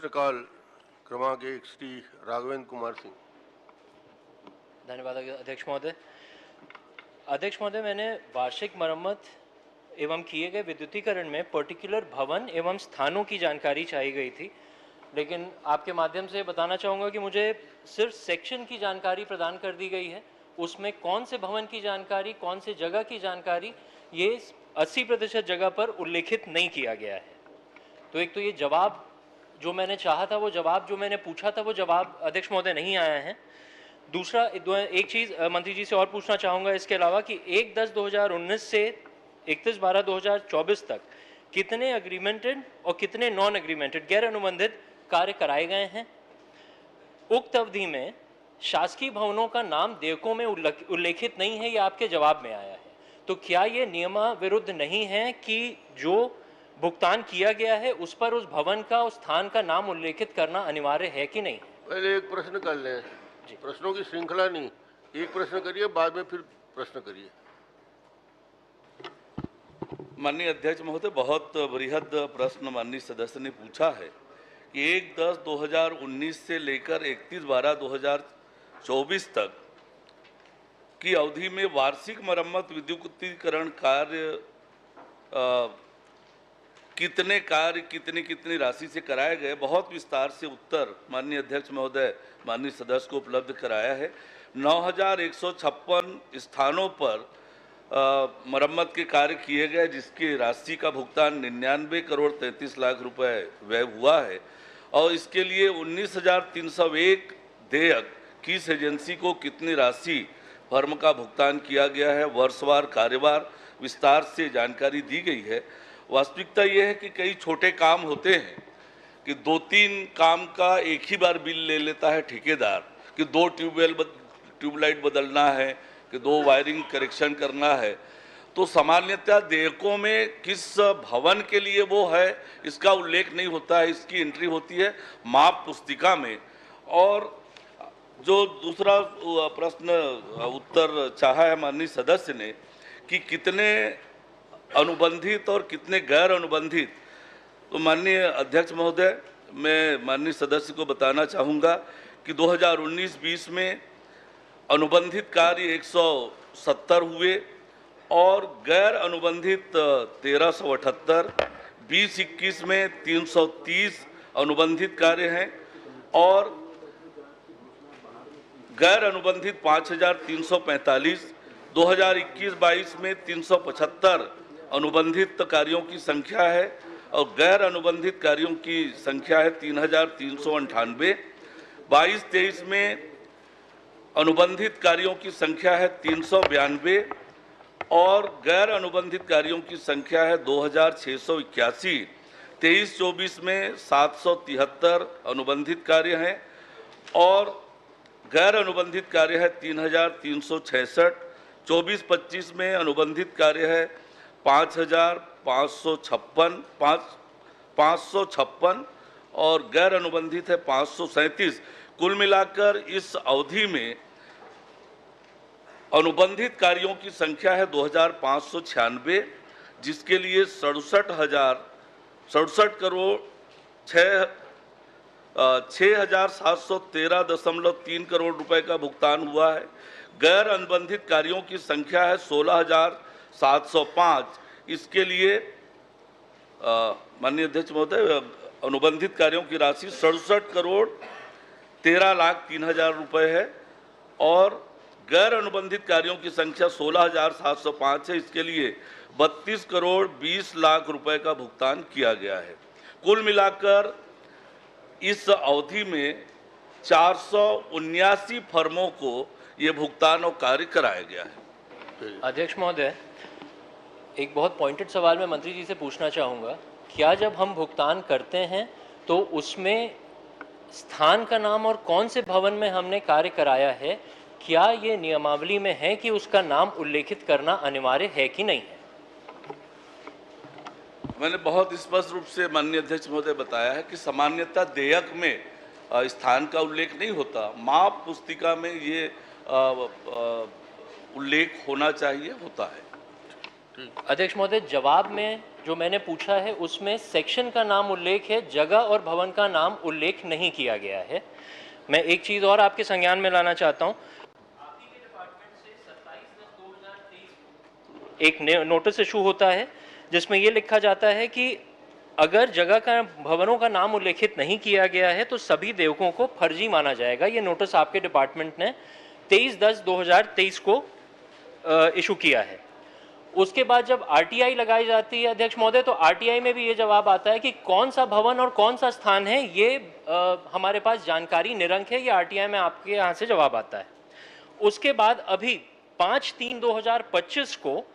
प्रश्नकाल क्रमांक 1 श्री राघवेंद्र कुमार सिंह। धन्यवाद अध्यक्ष महोदय। अध्यक्ष महोदय, मैंने वार्षिक मरम्मत एवं किए गए विद्युतीकरण में पर्टिकुलर भवन एवं स्थानों की जानकारी चाहिए गई थी, लेकिन आपके माध्यम से बताना चाहूँगा कि मुझे सिर्फ सेक्शन की जानकारी प्रदान कर दी गई है। उसमें कौन से भवन की जानकारी, कौन से जगह की जानकारी, ये 80% जगह पर उल्लेखित नहीं किया गया है। तो एक तो ये जवाब जो मैंने चाहा था, वो जवाब जो मैंने पूछा था, वो जवाब अध्यक्ष महोदय नहीं आया है। दूसरा, एक चीज़ मंत्री जी से और पूछना चाहूँगा इसके अलावा कि 1/10/2019 से 31/12/2024 तक कितने एग्रीमेंटेड और कितने नॉन एग्रीमेंटेड गैर अनुबंधित कार्य कराए गए हैं। उक्त अवधि में शासकीय भवनों का नाम देयकों में उल्लेखित नहीं है, ये आपके जवाब में आया है। तो क्या ये नियमाविरुद्ध नहीं है कि जो भुगतान किया गया है उस पर उस भवन का, उस स्थान का नाम उल्लेखित करना अनिवार्य है कि नहीं? पहले एक प्रश्न कर लें। प्रश्नों की श्रृंखला नहीं, एक प्रश्न करिए, बाद में फिर प्रश्न करिए। माननीय अध्यक्ष महोदय, बहुत बृहद प्रश्न माननीय सदस्य ने पूछा है कि 1/10/2019 से लेकर 31/12/2024 तक की अवधि में वार्षिक मरम्मत विद्युतीकरण कार्य कितने कार्य कितनी राशि से कराए गए, बहुत विस्तार से उत्तर माननीय अध्यक्ष महोदय माननीय सदस्य को उपलब्ध कराया है। 9156 स्थानों पर मरम्मत के कार्य किए गए, जिसकी राशि का भुगतान 99 करोड़ 33 लाख रुपए व्यय हुआ है और इसके लिए 19,301 देयक किस एजेंसी को कितनी राशि फर्म का भुगतान किया गया है, वर्षवार कार्यवार विस्तार से जानकारी दी गई है। वास्तविकता यह है कि कई छोटे काम होते हैं कि 2-3 काम का एक ही बार बिल ले लेता है ठेकेदार, कि 2 ट्यूबलाइट बदलना है, कि 2 वायरिंग करेक्शन करना है। तो सामान्यतः देयकों में किस भवन के लिए वो है इसका उल्लेख नहीं होता है, इसकी एंट्री होती है माप पुस्तिका में। और जो दूसरा प्रश्न उत्तर चाहा है माननीय सदस्य ने कि कितने अनुबंधित और कितने गैर अनुबंधित, तो माननीय अध्यक्ष महोदय, मैं माननीय सदस्य को बताना चाहूँगा कि 2019-20 में अनुबंधित कार्य 170 हुए और गैर अनुबंधित 1378, 20-21 में 330 अनुबंधित कार्य हैं और गैर अनुबंधित 5345, 2021-22 में 375 अनुबंधित कार्यों की संख्या है और गैर अनुबंधित कार्यों की संख्या है 3398, 22-23 में अनुबंधित कार्यों की संख्या है 392 और गैर अनुबंधित कार्यों की संख्या है 2681, 23-24 में 773 अनुबंधित कार्य हैं और गैर अनुबंधित कार्य है 3366, 24-25 में अनुबंधित कार्य है 5,556 और गैर अनुबंधित है 537। कुल मिलाकर इस अवधि में अनुबंधित कार्यों की संख्या है 2596, जिसके लिए 67 करोड़ 6,713.3 करोड़ रुपए का भुगतान हुआ है। गैर अनुबंधित कार्यों की संख्या है 16,705। इसके लिए माननीय अध्यक्ष महोदय, अनुबंधित कार्यों की राशि 67 करोड़ 13,03,000 रुपए है और गैर अनुबंधित कार्यों की संख्या 16,705 है। इसके लिए 32 करोड़ 20 लाख रुपए का भुगतान किया गया है। कुल मिलाकर इस अवधि में 479 फर्मों को ये भुगतान और कार्य कराया गया है। अध्यक्ष महोदय, एक बहुत पॉइंटेड सवाल मैं मंत्री जी से पूछना चाहूँगा। क्या जब हम भुगतान करते हैं तो उसमें स्थान का नाम और कौन से भवन में हमने कार्य कराया है, क्या ये नियमावली में है कि उसका नाम उल्लेखित करना अनिवार्य है कि नहीं है? मैंने बहुत स्पष्ट रूप से माननीय अध्यक्ष महोदय बताया है कि सामान्यतः देयक में स्थान का उल्लेख नहीं होता, माप पुस्तिका में ये उल्लेख होना चाहिए, होता है। अध्यक्ष महोदय, जवाब में जो मैंने पूछा है उसमें सेक्शन का नाम उल्लेख है, जगह और भवन का नाम उल्लेख नहीं किया गया है। मैं एक चीज़ और आपके संज्ञान में लाना चाहता हूँ। एक नोटिस इशू होता है जिसमें ये लिखा जाता है कि अगर जगह का भवनों का नाम उल्लेखित नहीं किया गया है तो सभी देवकों को फर्जी माना जाएगा। ये नोटिस आपके डिपार्टमेंट ने 23/10/2023 को इशू किया है। उसके बाद जब आरटीआई लगाई जाती है अध्यक्ष महोदय, तो आरटीआई में भी ये जवाब आता है कि कौन सा भवन और कौन सा स्थान है, ये हमारे पास जानकारी निरंक है। ये आरटीआई में आपके यहाँ से जवाब आता है। उसके बाद अभी 5/3/2025 को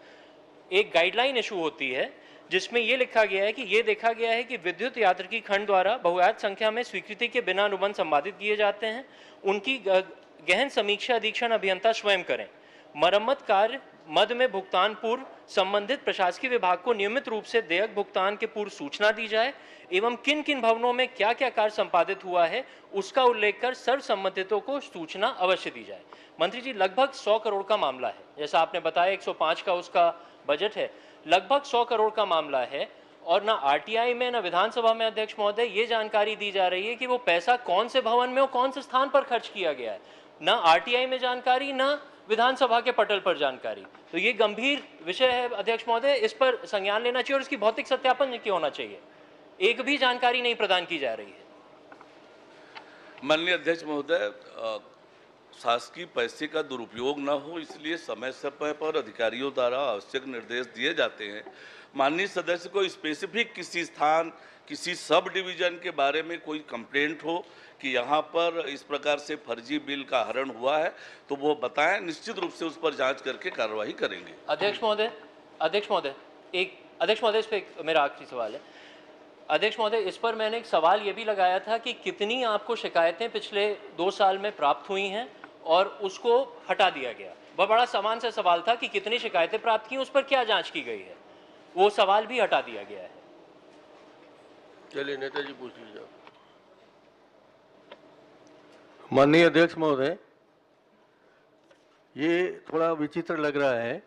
एक गाइडलाइन इशू होती है जिसमें यह लिखा गया है कि ये देखा गया है कि विद्युत यात्रिकी खंड द्वारा बहुआयत संख्या में स्वीकृति के बिना अनुबंध संपादित किए जाते हैं। उनकी गहन समीक्षा अधीक्षण अभियंता स्वयं करें। मरम्मत कार्य मद में भुगतान पूर्व संबंधित प्रशासकीय विभाग को नियमित रूप से देयक भुगतान के पूर्व सूचना दी जाए एवं किन किन भवनों में क्या क्या कार्य संपादित हुआ है उसका उल्लेख कर सर्व संबंधितों को सूचना अवश्य दी जाए। मंत्री जी, लगभग 100 करोड़ का मामला है। जैसा आपने बताया 105 का उसका बजट है, लगभग 100 करोड़ का मामला है और ना आरटीआई में ना विधानसभा में अध्यक्ष महोदय ये जानकारी दी जा रही है कि वो पैसा कौन से भवन में और कौन से स्थान पर खर्च किया गया है। ना आरटीआई में जानकारी, ना विधानसभा के पटल पर जानकारी। तो ये गंभीर विषय है अध्यक्ष महोदय, इस पर संज्ञान लेना चाहिए और इसकी भौतिक सत्यापन क्यों होना चाहिए। एक भी जानकारी नहीं प्रदान की जा रही है। माननीय अध्यक्ष महोदय, शासकीय पैसे का दुरुपयोग न हो इसलिए समय समय पर अधिकारियों द्वारा आवश्यक निर्देश दिए जाते हैं। माननीय सदस्य को स्पेसिफिक किसी स्थान, किसी सब डिवीजन के बारे में कोई कंप्लेंट हो कि यहाँ पर इस प्रकार से फर्जी बिल का हरण हुआ है तो वो बताएं, निश्चित रूप से उस पर जांच करके कार्रवाई करेंगे। अध्यक्ष महोदय, इस पर मेरा आखिरी सवाल है। अध्यक्ष महोदय, इस पर मैंने एक सवाल ये भी लगाया था कि कितनी आपको शिकायतें पिछले 2 साल में प्राप्त हुई हैं और उसको हटा दिया गया। वह बड़ा समान सा सवाल था कि कितनी शिकायतें प्राप्त की, उस पर क्या जांच की गई है, वो सवाल भी हटा दिया गया है। चलिए नेताजी पूछ लीजिए। माननीय अध्यक्ष महोदय, ये थोड़ा विचित्र लग रहा है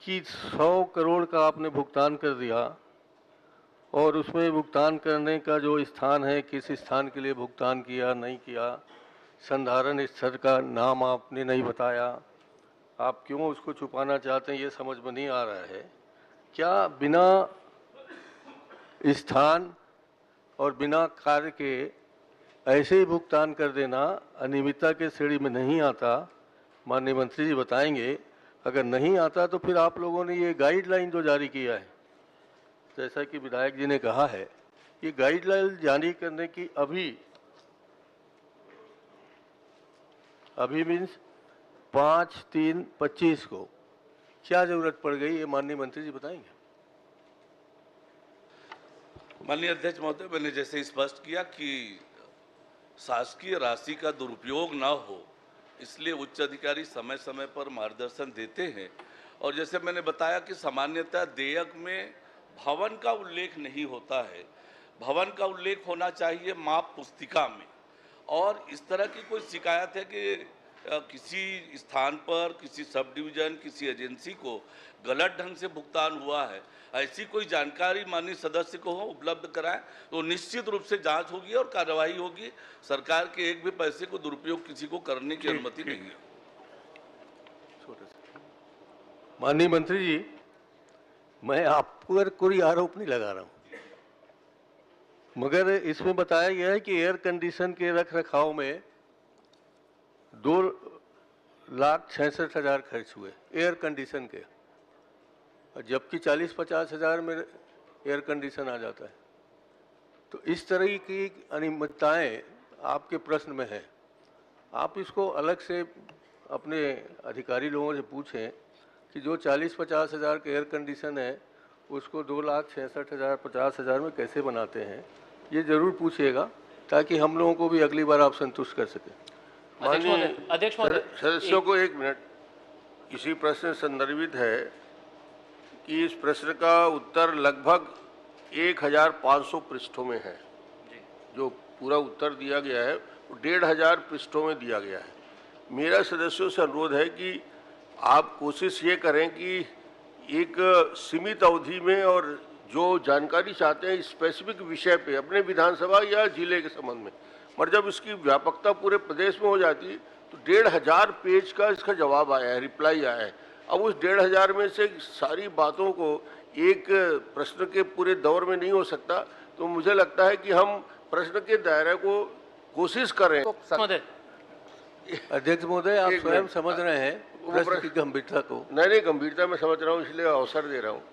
कि 100 करोड़ का आपने भुगतान कर दिया और उसमें भुगतान करने का जो स्थान है, किस स्थान के लिए भुगतान किया नहीं किया, संधारण स्थल का नाम आपने नहीं बताया। आप क्यों उसको छुपाना चाहते हैं ये समझ में नहीं आ रहा है। क्या बिना स्थान और बिना कार्य के ऐसे ही भुगतान कर देना अनियमितता के श्रेणी में नहीं आता? माननीय मंत्री जी बताएंगे। अगर नहीं आता तो फिर आप लोगों ने ये गाइडलाइन जो जारी किया है, जैसा कि विधायक जी ने कहा है, ये गाइडलाइन जारी करने की अभी मीन्स 5/3/25 को क्या जरूरत पड़ गई, ये माननीय मंत्री जी बताएंगे। माननीय अध्यक्ष महोदय, मैंने जैसे स्पष्ट किया कि शासकीय राशि का दुरुपयोग न हो इसलिए उच्च अधिकारी समय समय पर मार्गदर्शन देते हैं। और जैसे मैंने बताया कि सामान्यतः देयक में भवन का उल्लेख नहीं होता है, भवन का उल्लेख होना चाहिए माप पुस्तिका में। और इस तरह की कोई शिकायत है कि किसी स्थान पर, किसी सब डिवीजन, किसी एजेंसी को गलत ढंग से भुगतान हुआ है, ऐसी कोई जानकारी माननीय सदस्य को हो उपलब्ध कराएं तो निश्चित रूप से जांच होगी और कार्रवाई होगी। सरकार के एक भी पैसे को दुरुपयोग किसी को करने की अनुमति नहीं है। माननीय मंत्री जी, मैं आप पर कोई आरोप नहीं लगा रहा हूं, मगर इसमें बताया गया है कि एयर कंडीशन के रख रखाव में 2,66,000 खर्च हुए एयर कंडीशन के, जबकि 40-50 हज़ार में एयर कंडीशन आ जाता है। तो इस तरह की अनियमितताएं आपके प्रश्न में है। आप इसको अलग से अपने अधिकारी लोगों से पूछें कि जो 40-50 हज़ार के एयर कंडीशन है उसको 2,66,000 50 हज़ार में कैसे बनाते हैं, ये जरूर पूछिएगा ताकि हम लोगों को भी अगली बार आप संतुष्ट कर सकें। अध्यक्ष महोदय, सदस्यों को 1 मिनट, इसी प्रश्न संदर्भित है कि इस प्रश्न का उत्तर लगभग 1,500 पृष्ठों में है। जो पूरा उत्तर दिया गया है वो 1,500 पृष्ठों में दिया गया है। मेरा सदस्यों से अनुरोध है कि आप कोशिश ये करें कि एक सीमित अवधि में और जो जानकारी चाहते हैं स्पेसिफिक विषय पे अपने विधानसभा या जिले के संबंध में, मगर जब इसकी व्यापकता पूरे प्रदेश में हो जाती है तो 1500 पेज का इसका जवाब आया है, रिप्लाई आया है। अब उस 1500 में से सारी बातों को एक प्रश्न के पूरे दौर में नहीं हो सकता, तो मुझे लगता है कि हम प्रश्न के दायरे को कोशिश करें। महोदय, अध्यक्ष महोदय, आप एक स्वयं मिनट। समझ रहे हैं प्रश्न की गंभीरता को। नहीं, गंभीरता में समझ रहा हूँ, इसलिए अवसर दे रहा हूँ।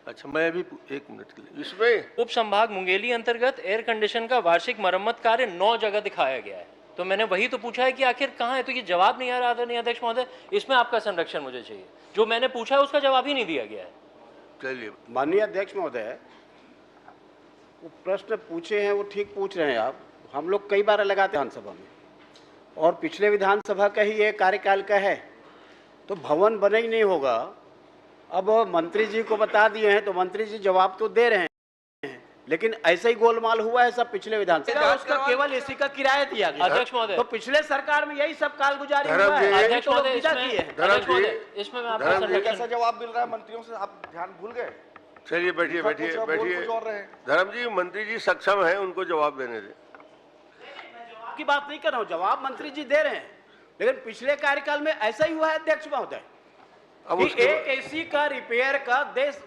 अच्छा, मैं भी 1 मिनट के लिए। इसमें उप संभाग मुंगेली अंतर्गत एयर कंडीशन का वार्षिक मरम्मत कार्य 9 जगह दिखाया गया है, तो मैंने वही तो पूछा है कि आखिर कहाँ है, तो ये जवाब नहीं आ रहा था। नहीं अध्यक्ष महोदय, इसमें आपका संरक्षण मुझे चाहिए। जो मैंने पूछा है उसका जवाब ही नहीं दिया गया है। चलिए, माननीय अध्यक्ष महोदय, वो प्रश्न पूछे हैं वो ठीक पूछ रहे हैं आप। हम लोग कई बार लगाते हैं विधानसभा में, और पिछले विधानसभा का ही ये कार्यकाल का है, तो भवन बना ही नहीं होगा। अब मंत्री जी को बता दिए हैं तो मंत्री जी जवाब तो दे रहे हैं, लेकिन ऐसे ही गोलमाल हुआ है सब पिछले विधानसभा। उसका केवल एसी का किराया दिया गया। अध्यक्ष महोदय, तो पिछले सरकार में यही सब कालगुजारी धर्म हुआ जी, है। अध्यक्ष तो लोग महोदय, विदा इसमें- किए हैं। अध्यक्ष महोदय, इसमें मैं आपका धर्म जी, संरक्षण कैसा जवाब मिल रहा है मंत्रियों से, आप ध्यान भूल गए? चलिए, बैठिए सब कुछ बैठिए आप बोल बैठिए। कुछ और रहे हैं। धर्म जी, मंत्री जी सक्षम हैं, उनको जवाब देने दें। की बात नहीं कर रहा हूं, जवाब मंत्री जी दे रहे हैं, लेकिन पिछले कार्यकाल में ऐसा ही हुआ है अध्यक्ष महोदय अब कि उसके एक एसी का रिपेयर का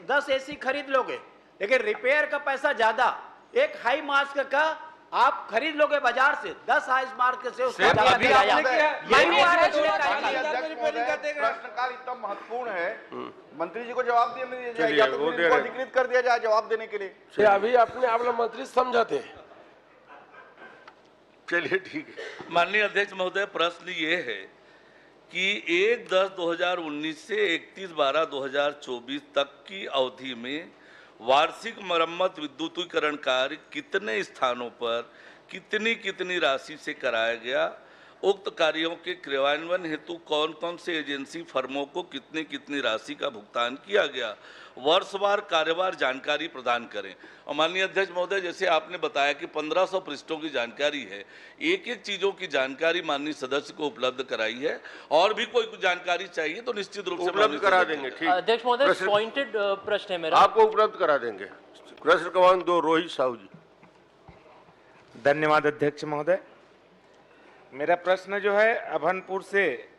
10 एसी खरीद लोगे, लेकिन रिपेयर का पैसा ज्यादा। एक हाई मास्क का आप खरीद लोगे बाजार से, 10 हाई मास्क से उसका ज्यादा अभी किराया। आपने किया। यही हुआ है पिछले माननीय कार्यकाल। अध्यक्ष महोदय, प्रश्नकाल इतना महत्वपूर्ण है, मंत्री जी को जवाब दिया नहीं दिया जाए, चलिए, या तो वो फिर दे इनको रहे हैं। अधिकृत कर दिया जाए जवाब देने के लिए। ये अभी अपने आप लोग मंत्री समझाते। चलिए, ठीक है। माननीय अध्यक्ष महोदय, प्रश्न ये है कि 1/10/2019 से 31/12/2024 तक की अवधि में वार्षिक मरम्मत विद्युतीकरण कार्य कितने स्थानों पर कितनी कितनी राशि से कराया गया, उक्त कार्यों के क्रियान्वयन हेतु कौन कौन से एजेंसी फर्मों को कितनी कितनी राशि का भुगतान किया गया, वर्षवार कार्यवार जानकारी प्रदान करें। और माननीय अध्यक्ष महोदय, जैसे आपने बताया कि 1500 पृष्ठों की जानकारी है, एक एक चीज़ों की जानकारी माननीय सदस्य को उपलब्ध कराई है, और भी कोई जानकारी चाहिए तो निश्चित रूप से उपलब्ध माननीय करा सदस्य देंगे, को- ठीक। अध्यक्ष महोदय, प्रश्न- पॉइंटेड प्रश्न है मेरा। आपको उपलब्ध करा देंगे। प्रश्न क्रमांक 2, रोहित साहू जी। धन्यवाद अध्यक्ष महोदय। मेरा प्रश्न जो है अभनपुर से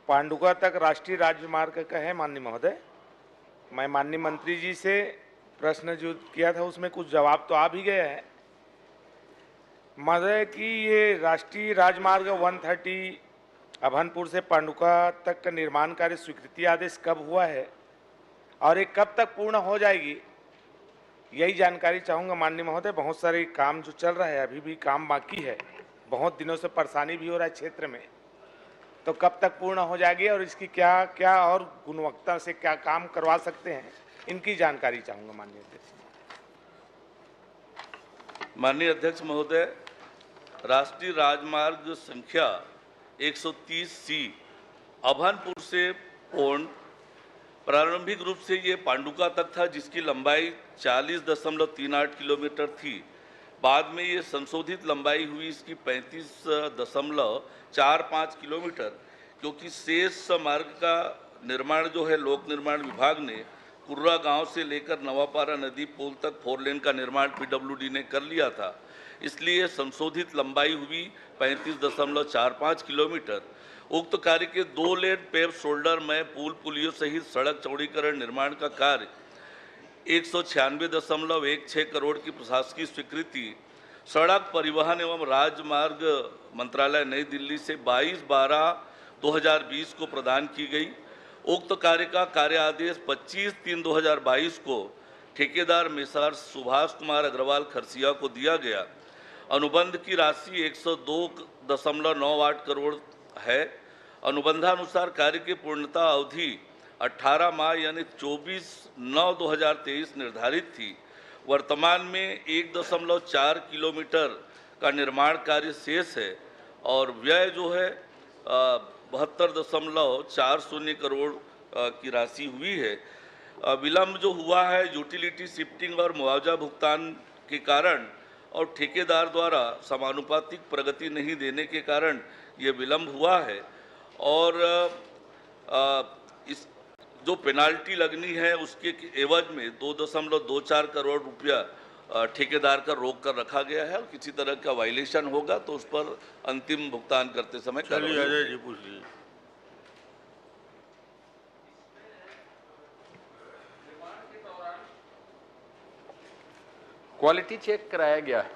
पांडुका तक राष्ट्रीय राजमार्ग का है। माननीय महोदय, मैं माननीय मंत्री जी से प्रश्न जो किया था उसमें कुछ जवाब तो आ भी गया है महोदय कि ये राष्ट्रीय राजमार्ग 130 अभनपुर से पांडुका तक का निर्माण कार्य स्वीकृति आदेश कब हुआ है और ये कब तक पूर्ण हो जाएगी, यही जानकारी चाहूँगा माननीय महोदय। बहुत सारे काम जो चल रहा है, अभी भी काम बाकी है, बहुत दिनों से परेशानी भी हो रहा है क्षेत्र में, तो कब तक पूर्ण हो जाएगी और इसकी क्या क्या और गुणवत्ता से क्या काम करवा सकते हैं, इनकी जानकारी चाहूँगा माननीय अध्यक्ष। माननीय अध्यक्ष महोदय, राष्ट्रीय राजमार्ग संख्या 130C अभनपुर से पोंड प्रारंभिक रूप से ये पांडुका तक था, जिसकी लंबाई 40.38 किलोमीटर थी। बाद में ये संशोधित लंबाई हुई इसकी 35.45 किलोमीटर, क्योंकि शेष मार्ग का निर्माण जो है लोक निर्माण विभाग ने कुर्रा गांव से लेकर नवापारा नदी पुल तक 4 लेन का निर्माण पीडब्ल्यूडी ने कर लिया था, इसलिए संशोधित लंबाई हुई 35.45 किलोमीटर। उक्त कार्य के 2 लेन पेव शोल्डर में पुल पुलियों सहित सड़क चौड़ीकरण निर्माण का कार्य 196.16 करोड़ की प्रशासकीय स्वीकृति सड़क परिवहन एवं राजमार्ग मंत्रालय नई दिल्ली से 22/12/2020 को प्रदान की गई। उक्त कार्य का कार्य आदेश 25/3/2022 को ठेकेदार मेसार सुभाष कुमार अग्रवाल खरसिया को दिया गया। अनुबंध की राशि 102.98 करोड़ है। अनुबंधानुसार कार्य की पूर्णता अवधि 18 माह यानी 24/9/2023 निर्धारित थी। वर्तमान में 1.4 किलोमीटर का निर्माण कार्य शेष है और व्यय जो है 72.40 करोड़ की राशि हुई है। विलंब जो हुआ है यूटिलिटी शिफ्टिंग और मुआवजा भुगतान के कारण और ठेकेदार द्वारा समानुपातिक प्रगति नहीं देने के कारण ये विलंब हुआ है। और इस जो पेनाल्टी लगनी है उसके एवज में 2.24 करोड़ रुपया ठेकेदार का रोक कर रखा गया है, और किसी तरह का वायलेशन होगा तो उस पर अंतिम भुगतान करते समय चलिए कार्रवाई अजय जी पूछ लीजिए। क्वालिटी चेक कराया गया है।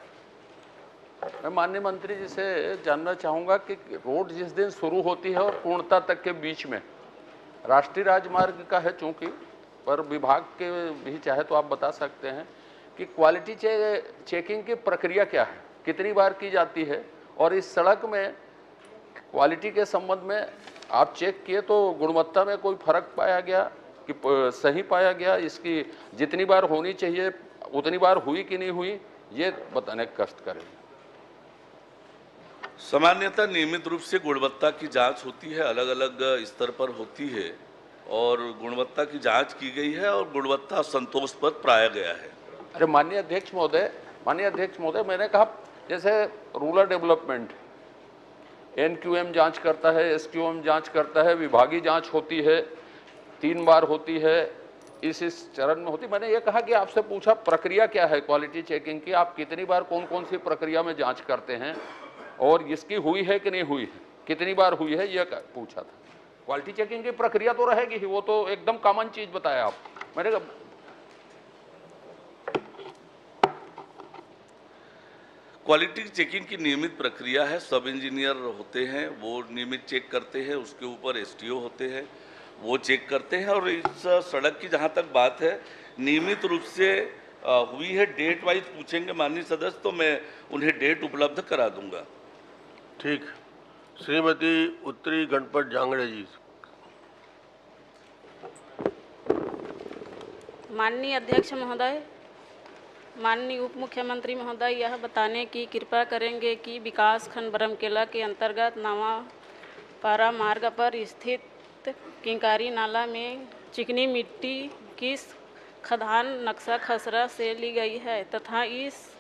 मैं माननीय मंत्री जी से जानना चाहूँगा कि रोड जिस दिन शुरू होती है और पूर्णता तक के बीच में राष्ट्रीय राजमार्ग का है चूँकि, पर विभाग के भी चाहे तो आप बता सकते हैं कि क्वालिटी चेकिंग की प्रक्रिया क्या है, कितनी बार की जाती है, और इस सड़क में क्वालिटी के संबंध में आप चेक किए तो गुणवत्ता में कोई फर्क पाया गया कि सही पाया गया, इसकी जितनी बार होनी चाहिए उतनी बार हुई कि नहीं हुई, ये बताने का कष्ट करें। सामान्यतः नियमित रूप से गुणवत्ता की जांच होती है, अलग अलग स्तर पर होती है, और गुणवत्ता की जांच की गई है और गुणवत्ता संतोषप्रद पाया गया है। अरे माननीय अध्यक्ष महोदय, मैंने कहा जैसे रूरल डेवलपमेंट एनक्यूएम जांच करता है, एसक्यूएम जांच करता है, विभागीय जांच होती है, 3 बार होती है, इस चरण में होती। मैंने ये कहा कि आपसे पूछा प्रक्रिया क्या है क्वालिटी चेकिंग की, आप कितनी बार कौन कौन सी प्रक्रिया में जांच करते हैं, और इसकी हुई है कि नहीं हुई है, कितनी बार हुई है, ये पूछा था। क्वालिटी चेकिंग की प्रक्रिया तो रहेगी ही, वो तो एकदम कॉमन चीज बताया आप। मैंने कहा क्वालिटी चेकिंग की नियमित प्रक्रिया है, सब इंजीनियर होते हैं, वो नियमित चेक करते हैं, उसके ऊपर एसटीओ होते हैं, वो चेक करते हैं। और इस सड़क की जहाँ तक बात है, नियमित रूप से हुई है। डेट वाइज पूछेंगे माननीय सदस्य तो मैं उन्हें डेट उपलब्ध करा दूंगा। ठीक। श्रीमती उत्तरी गणपत जांगड़े जी। माननीय अध्यक्ष महोदय, माननीय उप मुख्यमंत्री महोदय, यह बताने की कृपा करेंगे कि विकास खंड बरमकेला के अंतर्गत नवापारा मार्ग पर स्थित किंकारी नाला में चिकनी मिट्टी किस खदान नक्शा खसरा से ली गई है तथा इस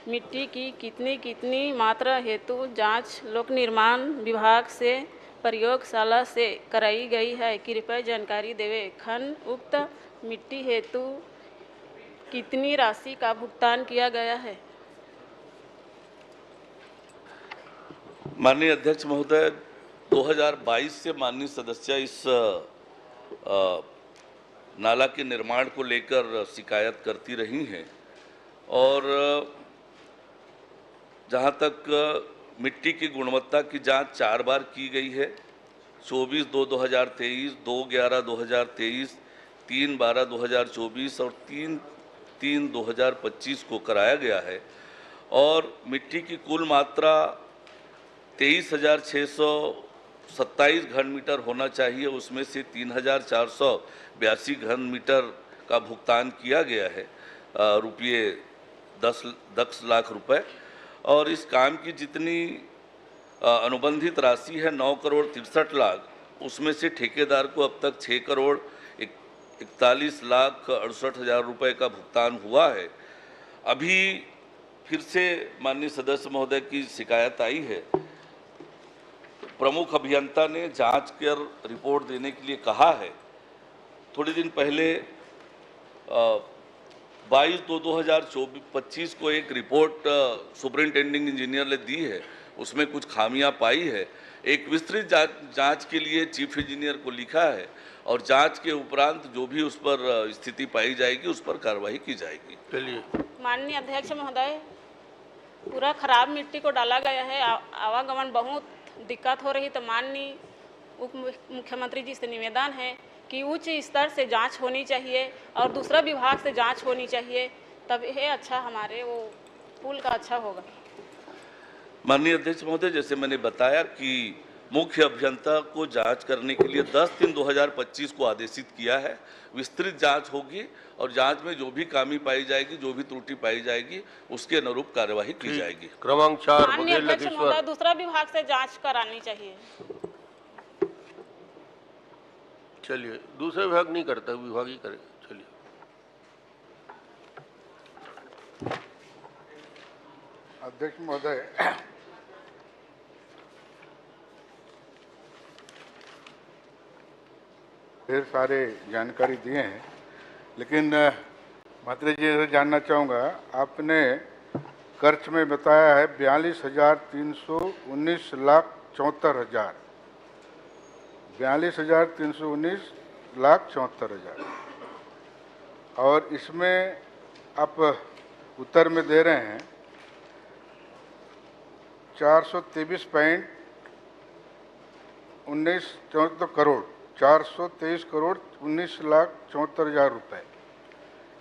मिट्टी की कितनी मात्रा हेतु जांच लोक निर्माण विभाग से प्रयोगशाला से कराई गई है, कृपया जानकारी देवे। खंड उक्त मिट्टी हेतु कितनी राशि का भुगतान किया गया है? माननीय अध्यक्ष महोदय, 2022 से माननीय सदस्य इस नाला के निर्माण को लेकर शिकायत करती रही हैं, और जहां तक मिट्टी की गुणवत्ता की जांच 4 बार की गई है, 24/2/2023, 2/11/2023, 3/12/2024 और 3/3/2025 को कराया गया है, और मिट्टी की कुल मात्रा 23,627 घन मीटर होना चाहिए, उसमें से 3,482 घन मीटर का भुगतान किया गया है, रुपये 10 लाख रुपए। और इस काम की जितनी अनुबंधित राशि है 9,63,00,000, उसमें से ठेकेदार को अब तक 6,41,68,000 रुपए का भुगतान हुआ है। अभी फिर से माननीय सदस्य महोदय की शिकायत आई है, प्रमुख अभियंता ने जांच कर रिपोर्ट देने के लिए कहा है। थोड़े दिन पहले 22/2/2025 को एक रिपोर्ट सुपरिंटेंडिंग इंजीनियर ने दी है, उसमें कुछ खामियां पाई है। एक विस्तृत जांच के लिए चीफ इंजीनियर को लिखा है, और जांच के उपरांत जो भी उस पर स्थिति पाई जाएगी उस पर कार्रवाई की जाएगी। चलिए। माननीय अध्यक्ष महोदय, पूरा खराब मिट्टी को डाला गया है, आवागमन बहुत दिक्कत हो रही, तो माननीय उप मुख्यमंत्री जी से निवेदन है कि उच्च स्तर से जांच होनी चाहिए और दूसरा विभाग से जांच होनी चाहिए, तब ये अच्छा हमारे वो पुल का अच्छा होगा। माननीय अध्यक्ष महोदय, जैसे मैंने बताया कि मुख्य अभियंता को जांच करने के लिए 10/3/2025 को आदेशित किया है। विस्तृत जांच होगी, और जांच में जो भी खामी पाई जाएगी, जो भी त्रुटि पाई जाएगी, उसके अनुरूप कार्यवाही की जाएगी। क्रमांक 4 माननीय बघेल अध्यक्ष महोदय, लखेश्वर। दूसरा विभाग से जांच करानी चाहिए। चलिए, दूसरे विभाग नहीं करता, विभाग ही करे। चलिए। अध्यक्ष महोदय, ढेर सारे जानकारी दिए हैं, लेकिन मंत्री जी से जानना चाहूँगा, आपने खर्च में बताया है 42,319 लाख 74,000, 42,319 लाख 74,000, और इसमें आप उत्तर में दे रहे हैं 423.19 करोड़, 423 करोड़ 19 लाख 74,000 रुपए।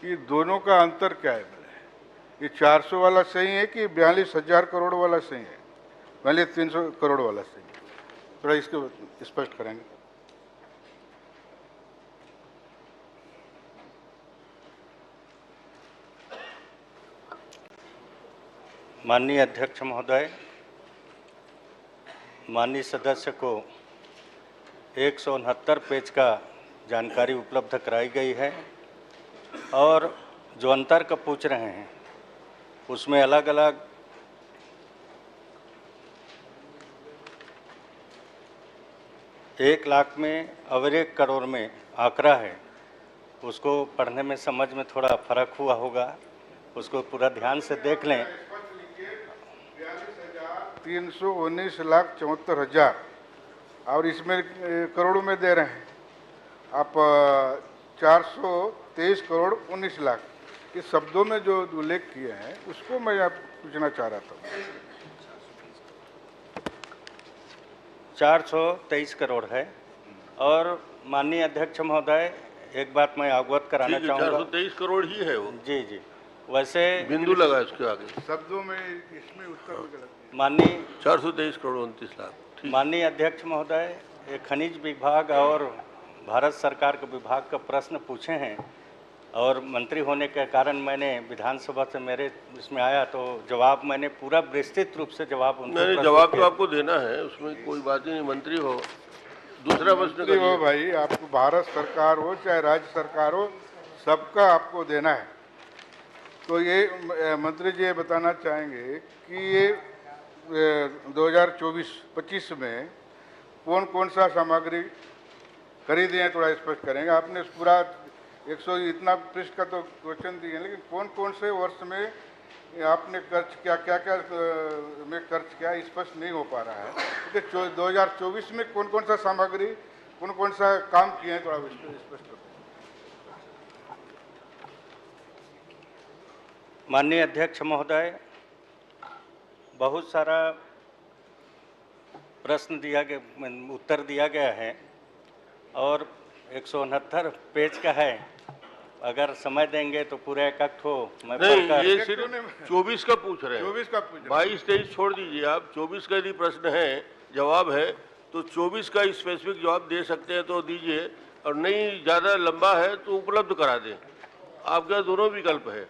ये दोनों का अंतर क्या है? ये 400 वाला सही है कि 42,000 करोड़ वाला सही है? 42,300 करोड़ वाला सही है? थोड़ा इसको स्पष्ट करेंगे। माननीय अध्यक्ष महोदय, माननीय सदस्य को 169 पेज का जानकारी उपलब्ध कराई गई है, और जो अंतर का पूछ रहे हैं उसमें अलग अलग एक लाख में और 1 करोड़ में आंकड़ा है, उसको पढ़ने में समझ में थोड़ा फर्क हुआ होगा, उसको पूरा ध्यान से देख लें। 319 लाख 74,000 और इसमें करोड़ों में दे रहे हैं आप 423 करोड़ 19 लाख। ये शब्दों में जो उल्लेख किए हैं उसको मैं आप पूछना चाह रहा था। 423 करोड़ है। और माननीय अध्यक्ष महोदय, एक बात मैं अवगत कराना चाहूँगा। 423 करोड़ ही है वो। जी जी, वैसे बिंदु लगा इसके आगे शब्दों में, इसमें उत्तर में गलत। माननीय 423 करोड़ 29 लाख। माननीय अध्यक्ष महोदय, खनिज विभाग और भारत सरकार के विभाग का प्रश्न पूछे हैं, और मंत्री होने के कारण मैंने विधानसभा से मेरे इसमें आया तो जवाब मैंने पूरा विस्तृत रूप से जवाब नहीं, जवाब तो आपको देना है, उसमें कोई बात ही नहीं। मंत्री हो, दूसरा प्रश्न हो भाई, आपको भारत सरकार हो चाहे राज्य सरकार हो, सबका आपको देना है। तो ये मंत्री जी ये बताना चाहेंगे कि ये 2024-25 में कौन कौन सा सामग्री खरीदे हैं, थोड़ा स्पष्ट करेंगे। आपने पूरा 100 इतना पृष्ठ का तो क्वेश्चन दिए, लेकिन कौन कौन से वर्ष में आपने खर्च किया, क्या क्या में खर्च किया, स्पष्ट नहीं हो पा रहा है। क्योंकि 2024 में कौन कौन सा सामग्री, कौन कौन सा काम किए हैं, थोड़ा स्पष्ट करें। माननीय अध्यक्ष महोदय, बहुत सारा प्रश्न दिया गया, उत्तर दिया गया है, और 169 पेज का है। अगर समय देंगे तो पूरा एक हो मैं नहीं, ये सिर्फ 24 का पूछ रहे हैं। 24 का पूछ रहे हैं। 22-23 छोड़ दीजिए आप। 24 का यदि प्रश्न है, जवाब है, तो 24 का स्पेसिफिक जवाब दे सकते हैं तो दीजिए, और नहीं ज़्यादा लंबा है तो उपलब्ध करा दें। आपका दोनों विकल्प है,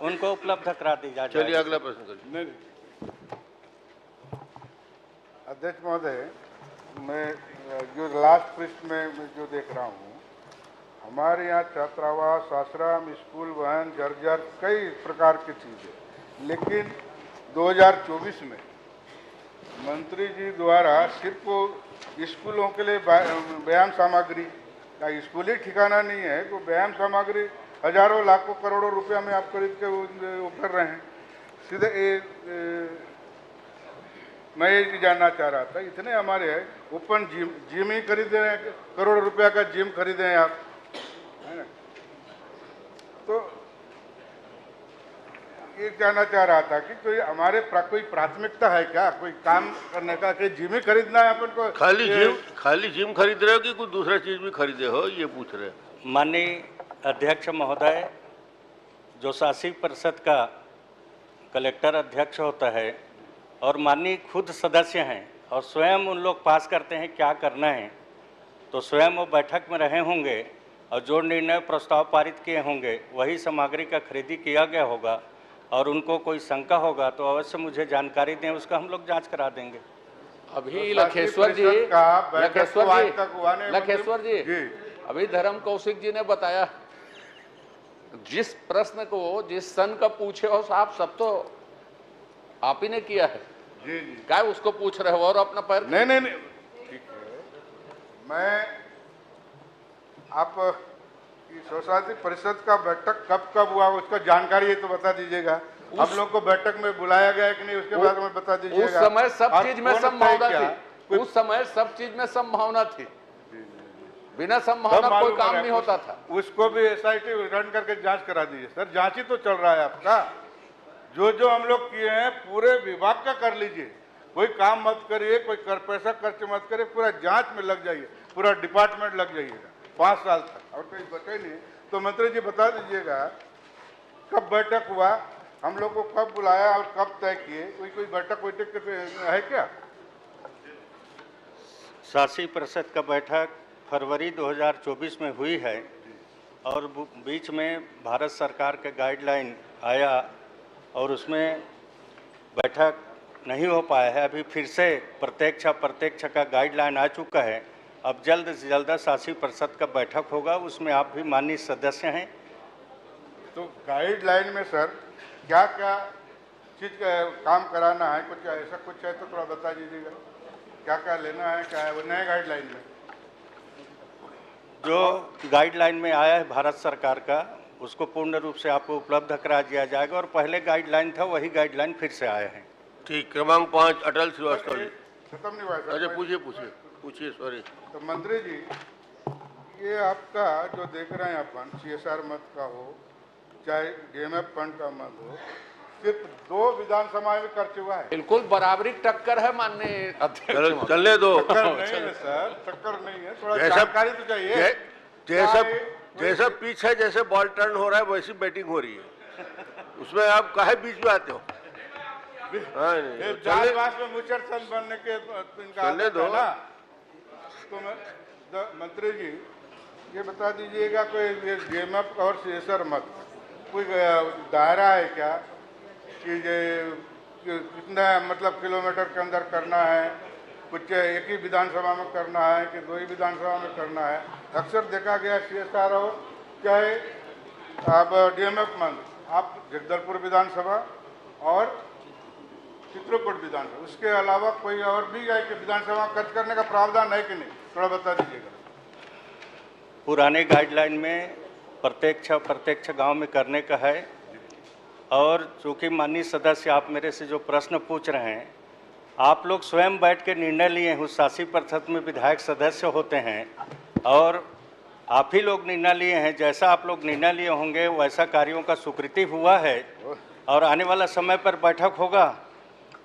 उनको उपलब्ध करा दी जाए। चलिए अगला प्रश्न करिए। नहीं, अध्यक्ष महोदय, मैं जो लास्ट पृष्ठ में जो देख रहा हूँ, हमारे यहाँ छात्रावास, आश्रम, स्कूल वाहन, जर्जर, कई प्रकार की चीज़ें, लेकिन 2024 में मंत्री जी द्वारा सिर्फ स्कूलों के लिए व्यायाम सामग्री का स्कूल ही ठिकाना नहीं है, तो व्यायाम सामग्री हजारों लाखों करोड़ों रुपया में आप खरीद के वो कर रहे हैं। सीधे मैं ये जानना चाह रहा था, इतने हमारे ओपन जिम ही खरीदे हैं, करोड़ रुपया का जिम खरीदे हैं आप, है ना। तो ये जानना चाह रहा था कि कोई हमारे कोई प्राथमिकता है क्या, कोई काम करने का, कि जिम ही खरीदना है अपन को? खाली जिम खरीद रहे हो कि कुछ दूसरा चीज भी खरीदे हो, ये पूछ रहे हैं। माननीय अध्यक्ष महोदय, जो शासी परिषद का कलेक्टर अध्यक्ष होता है और माननीय खुद सदस्य हैं और स्वयं उन लोग पास करते हैं क्या करना है, तो स्वयं वो बैठक में रहे होंगे और जो निर्णय प्रस्ताव पारित किए होंगे वही सामग्री का खरीदी किया गया होगा, और उनको कोई शंका होगा तो अवश्य मुझे जानकारी दें, उसका हम लोग जांच करा देंगे। अभी लखेश्वर जी, अभी धर्म कौशिक जी ने बताया, जिस प्रश्न को जिस सन का पूछे हो आप सब तो आप ही ने किया है। जी जी, क्या उसको पूछ रहे हो और अपना पैर? नहीं, ठीक है। मैं आप स्वशासी परिषद का बैठक कब कब हुआ उसका जानकारी है तो बता दीजिएगा। हम लोग को बैठक में बुलाया गया है कि नहीं उसके बारे में बता दीजिएगा। उस समय सब चीज में संभावना क्या? थी, उस समय सब चीज में संभावना थी, बिना संभावना कोई काम नहीं होता था। उसको भी एसआईटी रन करके जांच करा दीजिए सर, जांच ही तो चल रहा है आपका। जो जो हम लोग किए हैं पूरे विभाग का कर लीजिए, कोई काम मत करिए, कोई पैसा खर्च मत करिए, पूरा जांच में लग जाइए, पूरा डिपार्टमेंट लग जाइएगा 5 साल तक, और कोई बचे नहीं। तो मंत्री जी बता दीजिएगा कब बैठक हुआ, हम लोग को कब बुलाया और कब तय किए, कोई बैठक है क्या? शासी परिषद का बैठक फरवरी 2024 में हुई है और बीच में भारत सरकार का गाइडलाइन आया और उसमें बैठक नहीं हो पाया है। अभी फिर से प्रत्यक्ष का गाइडलाइन आ चुका है। अब जल्द से जल्द शासी परिषद का बैठक होगा, उसमें आप भी माननीय सदस्य हैं। तो गाइडलाइन में सर क्या क्या चीज का काम कराना है, कुछ ऐसा कुछ है तो थोड़ा बता दीजिएगा, क्या क्या लेना है, क्या है वो नए गाइडलाइन में? जो गाइडलाइन में आया है भारत सरकार का, उसको पूर्ण रूप से आपको उपलब्ध करा दिया जाएगा और पहले गाइडलाइन था वही गाइडलाइन फिर से आया है। ठीक, क्रमांक 5 अटल श्रीवास्तव जी। खत्म नहीं हुआ सर? अच्छा पूछिए सॉरी। तो मंत्री जी ये आपका जो देख रहे हैं अपन, CSR मत का हो चाहे DMF फंड का मत हो, सिर्फ 2 विधानसभा में खर्च हुआ है। बिल्कुल बराबरी टक्कर है माननीय अध्यक्ष। चलने दो। टक्कर नहीं है सर, टक्कर नहीं है, थोड़ा जानकारी तो चाहिए। जैसा पिच है, जैसे बॉल टर्न हो रहा है वैसी बैटिंग हो रही है, उसमें आप काहे बीच में आते हो? जालबाज में मुचर सन बनने के इनका चलने दो ना। तो मंत्री जी ये बता दीजिएगा कोई DMF और CSR मत कोई दायरा है क्या कि कितना मतलब किलोमीटर के अंदर करना है, कुछ एक ही विधानसभा में करना है कि 2 ही विधानसभा में करना है? अक्सर देखा गया CSR हो चाहे आप DMF मंद, आप जगदलपुर विधानसभा और चित्रकूट विधानसभा, उसके अलावा कोई और भी है कि विधानसभा खर्च करने का प्रावधान है कि नहीं, थोड़ा बता दीजिएगा। पुराने गाइडलाइन में प्रत्यक्ष गांव में करने का है और चूँकि माननीय सदस्य आप मेरे से जो प्रश्न पूछ रहे हैं, आप लोग स्वयं बैठ के निर्णय लिए हैं। उस शासी परिषद में विधायक सदस्य होते हैं और आप ही लोग निर्णय लिए हैं। जैसा आप लोग निर्णय लिए होंगे वैसा कार्यों का स्वीकृति हुआ है और आने वाला समय पर बैठक होगा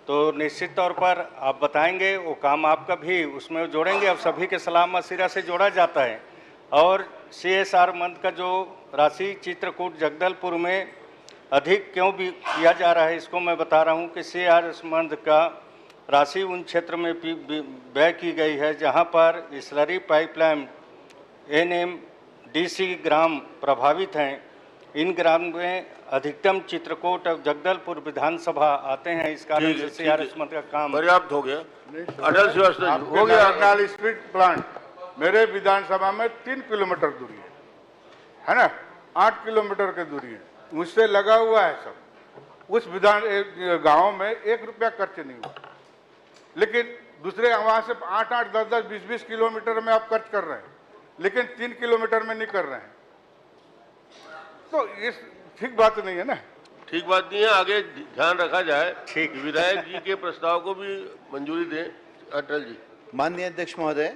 तो निश्चित तौर पर आप बताएंगे, वो काम आपका भी उसमें जोड़ेंगे। अब सभी के सलाह मशविरा से जोड़ा जाता है और CSR मंथ का जो राशि चित्रकूट जगदलपुर में अधिक क्यों भी किया जा रहा है, इसको मैं बता रहा हूँ कि CSR मंथ का राशि उन क्षेत्र में व्यय की गई है जहाँ पर स्लरी पाइपलाइन NMDC ग्राम प्रभावित हैं। इन ग्राम में अधिकतम चित्रकूट और जगदलपुर विधानसभा आते हैं। इस कारण से CSR मंथ का काम पर्याप्त हो गया। अटल श्रीवास्तव हो गया। स्ट्रीट प्लांट मेरे विधानसभा में 3 किलोमीटर दूरी है ना, 8 किलोमीटर की दूरी है, मुझसे लगा हुआ है सब। उस गांव में 1 रुपया खर्च नहीं हुआ, लेकिन दूसरे वहां से 8-8, 10-10, 20-20 किलोमीटर में आप खर्च कर रहे हैं, लेकिन 3 किलोमीटर में नहीं कर रहे हैं। तो ये ठीक बात नहीं है ना। ठीक बात नहीं है, आगे ध्यान रखा जाए। ठीक, विधायक जी के प्रस्ताव को भी मंजूरी दें। अटल जी। माननीय अध्यक्ष महोदय,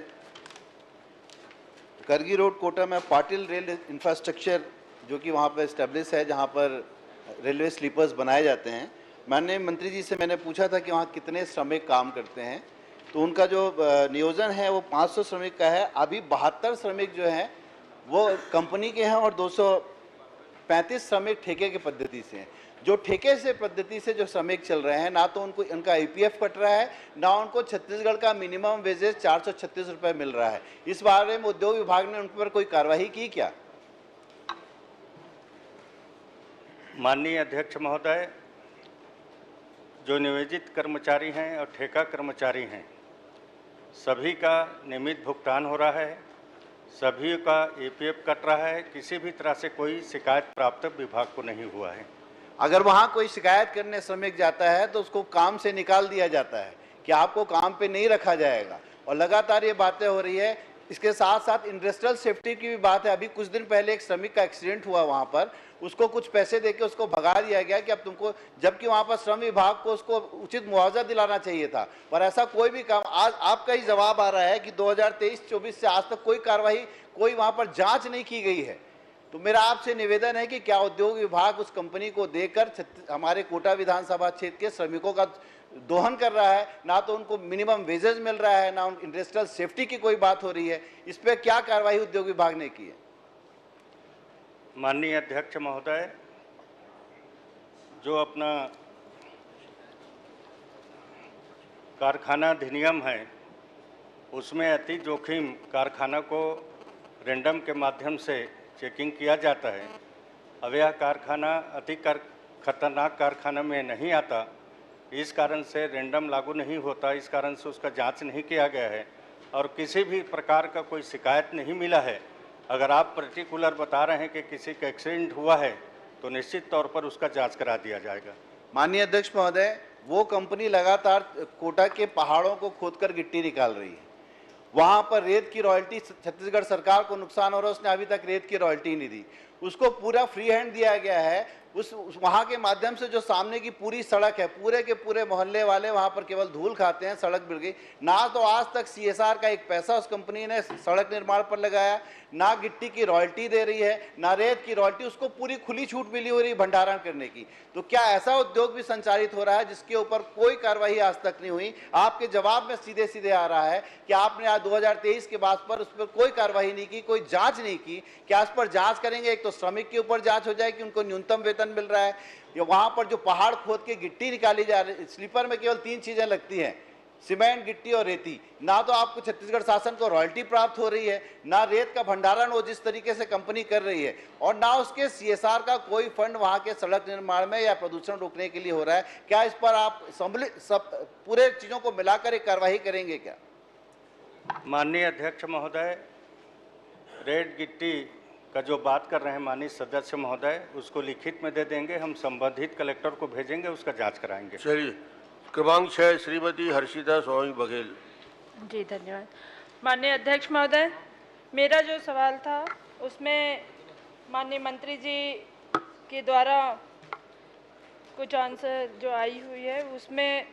करगी रोड कोटा में पाटिल रेल इंफ्रास्ट्रक्चर जो कि वहाँ पर एस्टेब्लिश है, जहाँ पर रेलवे स्लीपर्स बनाए जाते हैं, माननीय मंत्री जी से मैंने पूछा था कि वहाँ कितने श्रमिक काम करते हैं, तो उनका जो नियोजन है वो 500 श्रमिक का है। अभी 72 श्रमिक जो हैं वो कंपनी के हैं और 235 श्रमिक ठेके की पद्धति से हैं। जो ठेके से पद्धति से जो श्रमिक चल रहे हैं, ना तो उनको उनका EPF कट रहा है, ना उनको छत्तीसगढ़ का मिनिमम वेजेस 436 रुपये मिल रहा है। इस बारे में उद्योग विभाग ने उन पर कोई कार्रवाई की क्या? माननीय अध्यक्ष महोदय, जो नियोजित कर्मचारी हैं और ठेका कर्मचारी हैं, सभी का नियमित भुगतान हो रहा है, सभी का EPF कट रहा है। किसी भी तरह से कोई शिकायत प्राप्त विभाग को नहीं हुआ है। अगर वहाँ कोई शिकायत करने श्रमिक जाता है तो उसको काम से निकाल दिया जाता है कि आपको काम पे नहीं रखा जाएगा। और लगातार ये बातें हो रही है इसके साथ साथ इंडस्ट्रियल सेफ्टी की भी बात है। अभी कुछ दिन पहले एक श्रमिक का एक्सीडेंट हुआ वहां पर, उसको कुछ पैसे देके उसको भगा दिया गया कि अब तुमको, जबकि वहां पर श्रम विभाग को उसको उचित मुआवजा दिलाना चाहिए था, पर ऐसा कोई भी काम। आज आपका ही जवाब आ रहा है कि 2023-24 से आज तक कोई कार्रवाई, कोई वहां पर जांच नहीं की गई है। तो मेरा आपसे निवेदन है कि क्या उद्योग विभाग उस कंपनी को देकर हमारे कोटा विधानसभा क्षेत्र के श्रमिकों का दोहन कर रहा है? ना तो उनको मिनिमम वेजेस मिल रहा है, ना इंडस्ट्रियल सेफ्टी की कोई बात हो रही है। इस पे क्या कार्रवाई उद्योग विभाग ने की है? माननीय अध्यक्ष महोदय, जो अपना कारखाना अधिनियम है उसमें अति जोखिम कारखाना को रेंडम के माध्यम से चेकिंग किया जाता है। अब यह कारखाना अति खतरनाक कारखाना में नहीं आता, इस कारण से रेंडम लागू नहीं होता, इस कारण से उसका जांच नहीं किया गया है और किसी भी प्रकार का कोई शिकायत नहीं मिला है। अगर आप पर्टिकुलर बता रहे हैं कि किसी का एक्सीडेंट हुआ है तो निश्चित तौर पर उसका जांच करा दिया जाएगा। माननीय अध्यक्ष महोदय, वो कंपनी लगातार कोटा के पहाड़ों को खोदकर गिट्टी निकाल रही है। वहां पर रेत की रॉयल्टी, छत्तीसगढ़ सरकार को नुकसान हो रहा है, उसने अभी तक रेत की रॉयल्टी नहीं दी। उसको पूरा फ्री हैंड दिया गया है। उस वहां के माध्यम से जो सामने की पूरी सड़क है, पूरे के पूरे मोहल्ले वाले वहां पर केवल धूल खाते हैं, सड़क बिगड़ गई। ना तो आज तक CSR का एक पैसा उस कंपनी ने सड़क निर्माण पर लगाया, ना गिट्टी की रॉयल्टी दे रही है, ना रेत की रॉयल्टी। उसको पूरी खुली छूट मिली हो रही भंडारण करने की। तो क्या ऐसा उद्योग भी संचालित हो रहा है जिसके ऊपर कोई कार्रवाई आज तक नहीं हुई? आपके जवाब में सीधे सीधे आ रहा है कि आपने आज 2023 के बाद पर उस पर कोई कार्रवाई नहीं की, कोई जांच नहीं की। क्या इस पर जांच करेंगे? एक तो श्रमिक के ऊपर जांच हो जाए कि उनको न्यूनतम वेतन मिल रहा है, या वहां पर जो पहाड़ खोद के गिट्टी निकाली जा रही है, स्लीपर में केवल 3 चीजें लगती हैं, सीमेंट, गिट्टी और रेती। ना तो आपको छत्तीसगढ़ शासन को रॉयल्टी प्राप्त हो रही है, ना रेत का भंडारण वो जिस तरीके से कंपनी कर रही है, और ना उसके CSR का कोई फंड वहां के सड़क निर्माण में या प्रदूषण रोकने के लिए हो रहा है। क्या इस पर आप पूरे चीजों को मिलाकर एक कार्रवाई करेंगे क्या? माननीय अध्यक्ष महोदय, रेत गिट्टी का जो बात कर रहे हैं माननीय सदस्य महोदय, उसको लिखित में दे देंगे, हम संबंधित कलेक्टर को भेजेंगे, उसका जांच कराएंगे। चलिए, क्रमांक 6 श्रीमती हर्षिता स्वामी बघेल। जी धन्यवाद। माननीय अध्यक्ष महोदय, मेरा जो सवाल था उसमें माननीय मंत्री जी के द्वारा कुछ आंसर जो आई हुई है उसमें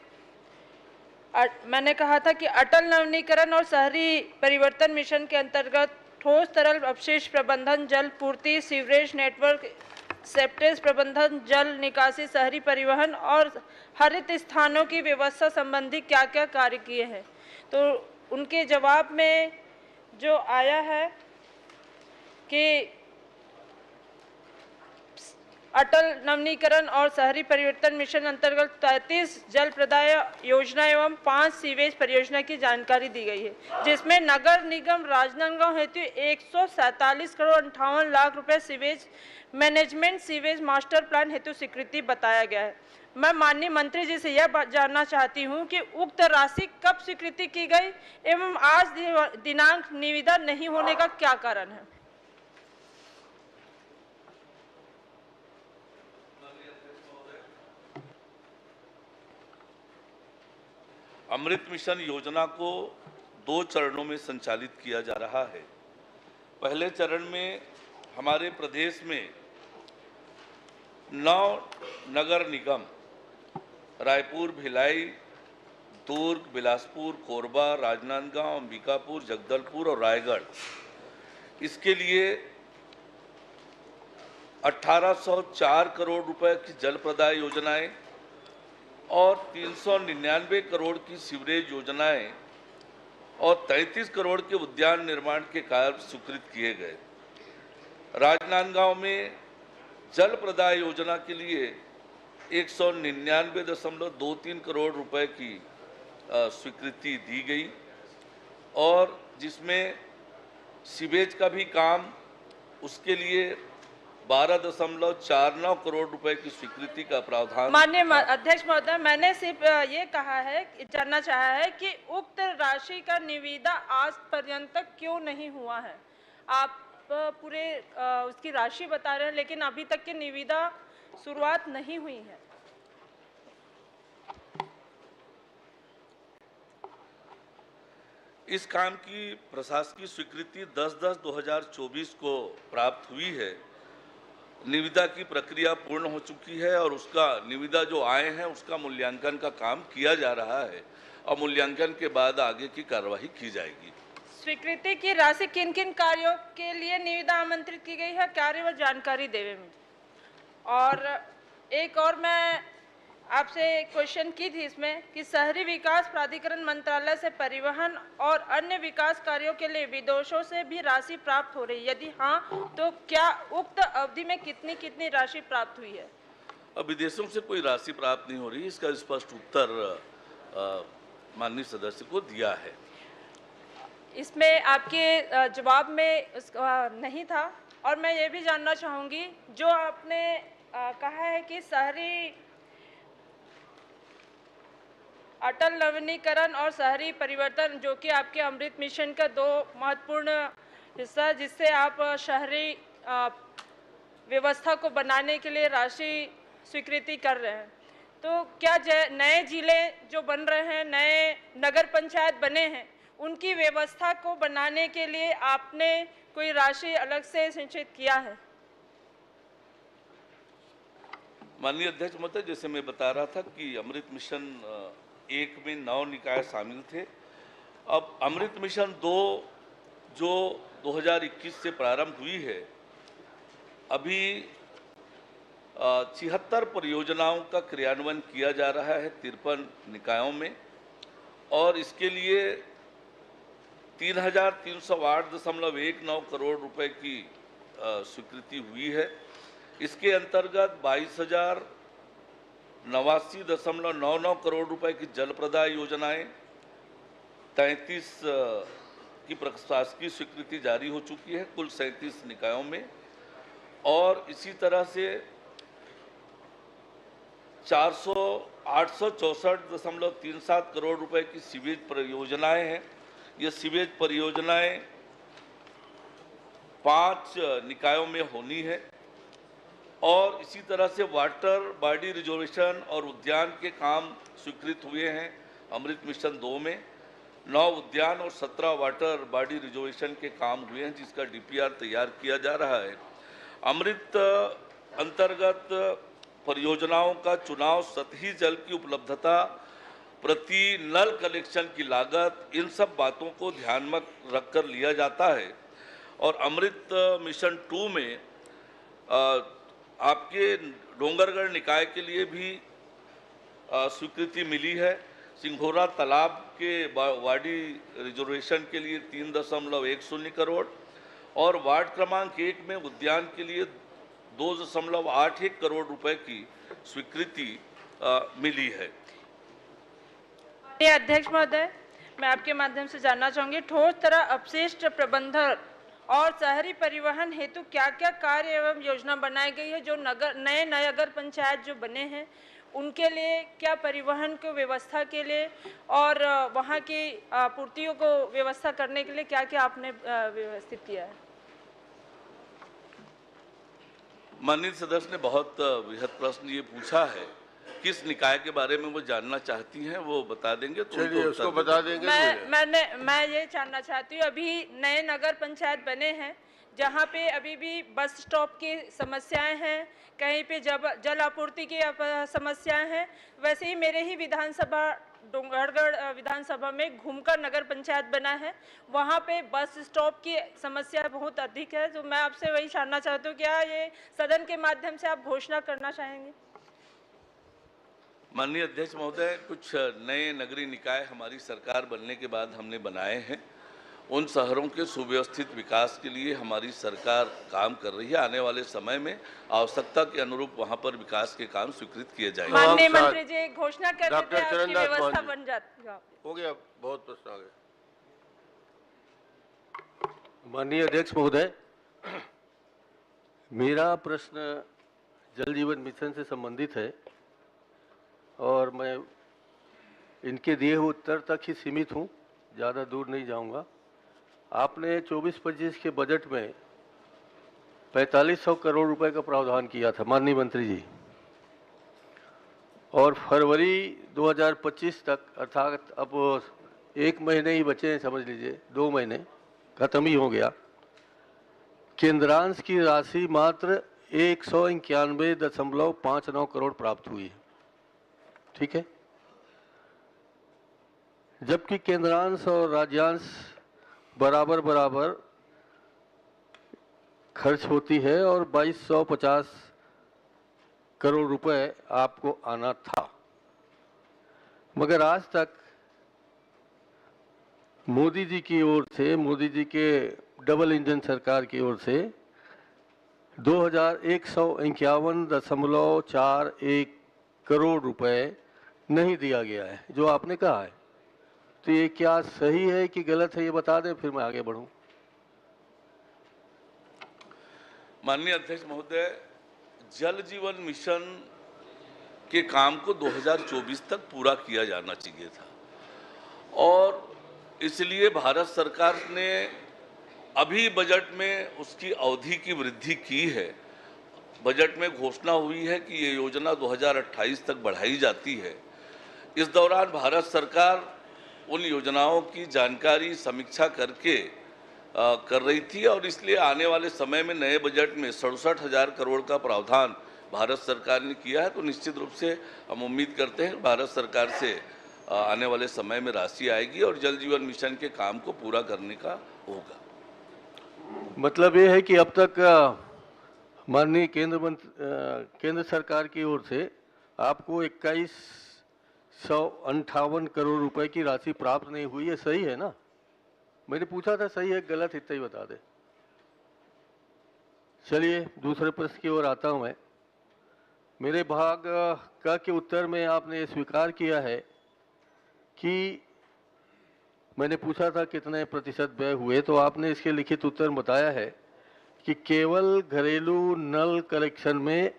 मैंने कहा था कि अटल नवीनीकरण और शहरी परिवर्तन मिशन के अंतर्गत ठोस तरल अपशिष्ट प्रबंधन, जल पूर्ति, सीवरेज नेटवर्क, सेप्टेज प्रबंधन, जल निकासी, शहरी परिवहन और हरित स्थानों की व्यवस्था संबंधी क्या क्या कार्य किए हैं। तो उनके जवाब में जो आया है कि अटल नवीनीकरण और शहरी परिवर्तन मिशन अंतर्गत 33 जल प्रदाय योजना एवं 5 सीवेज परियोजना की जानकारी दी गई है, जिसमें नगर निगम राजनांदगांव हेतु 147 करोड़ 58 लाख रुपए sewage management sewage master plan हेतु स्वीकृति बताया गया है। मैं माननीय मंत्री जी से यह जानना चाहती हूं कि उक्त राशि कब स्वीकृति की गई एवं आज दिनांक निविदा नहीं होने का क्या कारण है। अमृत मिशन योजना को 2 चरणों में संचालित किया जा रहा है। पहले चरण में हमारे प्रदेश में 9 नगर निगम रायपुर, भिलाई, दुर्ग, बिलासपुर, कोरबा, राजनांदगांव, अंबिकापुर, जगदलपुर और रायगढ़, इसके लिए 1804 करोड़ रुपए की जल प्रदाय योजनाएं और 399 करोड़ की सीवरेज योजनाएं और 33 करोड़ के उद्यान निर्माण के कार्य स्वीकृत किए गए। राजनांदगांव में जल प्रदाय योजना के लिए 199.23 करोड़ रुपए की स्वीकृति दी गई और जिसमें सीवेज का भी काम, उसके लिए 12.49 करोड़ रुपए की स्वीकृति का प्रावधान। माननीय अध्यक्ष महोदय, मैंने सिर्फ ये कहा है, जानना चाहा है कि उक्त राशि का निविदा आज पर्यंत तक क्यों नहीं हुआ है। आप पूरे उसकी राशि बता रहे हैं लेकिन अभी तक की निविदा शुरुआत नहीं हुई है। इस काम की प्रशासकीय स्वीकृति 10/10/2024 को प्राप्त हुई है। निविदा की प्रक्रिया पूर्ण हो चुकी है और उसका निविदा जो आए हैं उसका मूल्यांकन का काम किया जा रहा है और मूल्यांकन के बाद आगे की कार्यवाही की जाएगी। स्वीकृति की राशि किन किन कार्यों के लिए निविदा आमंत्रित की गई है, कार्य व जानकारी देवे में। और एक और मैं आपसे क्वेश्चन की थी इसमें कि शहरी विकास प्राधिकरण मंत्रालय से परिवहन और अन्य विकास कार्यों के लिए विदेशों से भी राशि प्राप्त हो रही है, यदि हाँ तो क्या उक्त अवधि में कितनी कितनी राशि प्राप्त हुई है? अब विदेशों से कोई राशि प्राप्त नहीं हो रही, इसका स्पष्ट उत्तर माननीय सदस्य को दिया है। इसमें आपके जवाब में नहीं था। और मैं ये भी जानना चाहूँगी, जो आपने कहा है कि शहरी अटल नवीनीकरण और शहरी परिवर्तन, जो कि आपके अमृत मिशन का दो महत्वपूर्ण हिस्सा, जिससे आप शहरी व्यवस्था को बनाने के लिए राशि स्वीकृति कर रहे हैं, तो क्या नए जिले जो बन रहे हैं, नए नगर पंचायत बने हैं, उनकी व्यवस्था को बनाने के लिए आपने कोई राशि अलग से संचित किया है? माननीय अध्यक्ष महोदय, जैसे मैं बता रहा था कि अमृत मिशन 1 में 9 निकाय शामिल थे। अब अमृत मिशन 2 जो 2021 से प्रारंभ हुई है, अभी 76 परियोजनाओं का क्रियान्वयन किया जा रहा है 53 निकायों में और इसके लिए 3,308.19 करोड़ रुपए की स्वीकृति हुई है। इसके अंतर्गत 22,089.99 करोड़ रुपए की जल प्रदाय योजनाएं, 33 की प्रशासकीय स्वीकृति जारी हो चुकी है कुल 37 निकायों में और इसी तरह से 864.37 करोड़ रुपए की सीवेज परियोजनाएं हैं। ये सीवेज परियोजनाएं 5 निकायों में होनी है और इसी तरह से वाटर बॉडी रिजर्वेशन और उद्यान के काम स्वीकृत हुए हैं। अमृत मिशन 2 में 9 उद्यान और 17 वाटर बॉडी रिजर्वेशन के काम हुए हैं, जिसका डीपीआर तैयार किया जा रहा है। अमृत अंतर्गत परियोजनाओं का चुनाव, सतही जल की उपलब्धता, प्रति नल कलेक्शन की लागत, इन सब बातों को ध्यान में रखकर लिया जाता है। और अमृत मिशन 2 में आपके डोंगरगढ़ निकाय के लिए भी स्वीकृति मिली है। सिंघोरा तालाब के वाडी रिजर्वेशन के लिए 3.10 करोड़ और वार्ड क्रमांक 1 में उद्यान के लिए 2.81 करोड़ रुपए की स्वीकृति मिली है। अध्यक्ष महोदय, मैं आपके माध्यम से जानना चाहूंगी, ठोस तरह अपशिष्ट प्रबंधन और शहरी परिवहन हेतु क्या क्या कार्य एवं योजना बनाई गई है? जो नए नगर पंचायत जो बने हैं उनके लिए क्या परिवहन को व्यवस्था के लिए और वहाँ की आपूर्तियों को व्यवस्था करने के लिए क्या क्या आपने व्यवस्थित किया है? माननीय सदस्य ने बहुत वृहद प्रश्न ये पूछा है। किस निकाय के बारे में वो जानना चाहती हैं वो बता देंगे तो चलिए उसको बता देंगे। मैं ये जानना चाहती हूँ, अभी नए नगर पंचायत बने हैं जहाँ पे अभी भी बस स्टॉप की समस्याएं हैं, कहीं पे जल आपूर्ति की समस्याएं हैं। वैसे ही मेरे ही विधानसभा डोंगरगढ़ विधानसभा में घूमकर नगर पंचायत बना है, वहाँ पे बस स्टॉप की समस्या बहुत अधिक है। तो मैं आपसे वही जानना चाहती हूँ, क्या ये सदन के माध्यम से आप घोषणा करना चाहेंगे? माननीय अध्यक्ष महोदय, कुछ नए नगरीय निकाय हमारी सरकार बनने के बाद हमने बनाए हैं। उन शहरों के सुव्यवस्थित विकास के लिए हमारी सरकार काम कर रही है। आने वाले समय में आवश्यकता के अनुरूप वहां पर विकास के काम स्वीकृत किए जाएंगे। माननीय मंत्री जी घोषणा कर देते हैं, आपकी व्यवस्था बन जाती है। हो गया, बहुत प्रश्न आ गए। माननीय अध्यक्ष महोदय, मेरा प्रश्न जल जीवन मिशन से संबंधित है और मैं इनके दिए हुए उत्तर तक ही सीमित हूँ, ज़्यादा दूर नहीं जाऊँगा। आपने 24-25 के बजट में 4500 करोड़ रुपए का प्रावधान किया था माननीय मंत्री जी, और फरवरी 2025 तक अर्थात अब 1 महीने ही बचे हैं, समझ लीजिए 2 महीने खत्म ही हो गया, केंद्रांश की राशि मात्र 191.59 करोड़ प्राप्त हुई है। ठीक है, जबकि केंद्रांश और राज्यांश बराबर बराबर खर्च होती है और 2250 करोड़ रुपए आपको आना था, मगर आज तक मोदी जी की ओर से, मोदी जी के डबल इंजन सरकार की ओर से 2151.41 करोड़ रुपए नहीं दिया गया है, जो आपने कहा है। तो ये क्या सही है कि गलत है, ये बता दें, फिर मैं आगे बढ़ूं। माननीय अध्यक्ष महोदय, जल जीवन मिशन के काम को 2024 तक पूरा किया जाना चाहिए था और इसलिए भारत सरकार ने अभी बजट में उसकी अवधि की वृद्धि की है। बजट में घोषणा हुई है कि ये योजना 2028 तक बढ़ाई जाती है। इस दौरान भारत सरकार उन योजनाओं की जानकारी समीक्षा करके कर रही थी और इसलिए आने वाले समय में नए बजट में 67,000 करोड़ का प्रावधान भारत सरकार ने किया है। तो निश्चित रूप से हम उम्मीद करते हैं भारत सरकार से आने वाले समय में राशि आएगी और जल जीवन मिशन के काम को पूरा करने का होगा। मतलब ये है कि अब तक माननीय केंद्र सरकार की ओर से आपको 2158 करोड़ रुपए की राशि प्राप्त नहीं हुई है, सही है ना? मैंने पूछा था सही है गलत, इतना ही बता दे। चलिए दूसरे प्रश्न की ओर आता हूं मैं। मेरे भाग क के उत्तर में आपने स्वीकार किया है कि मैंने पूछा था कितने प्रतिशत व्यय हुए, तो आपने इसके लिखित उत्तर में बताया है कि केवल घरेलू नल कलेक्शन में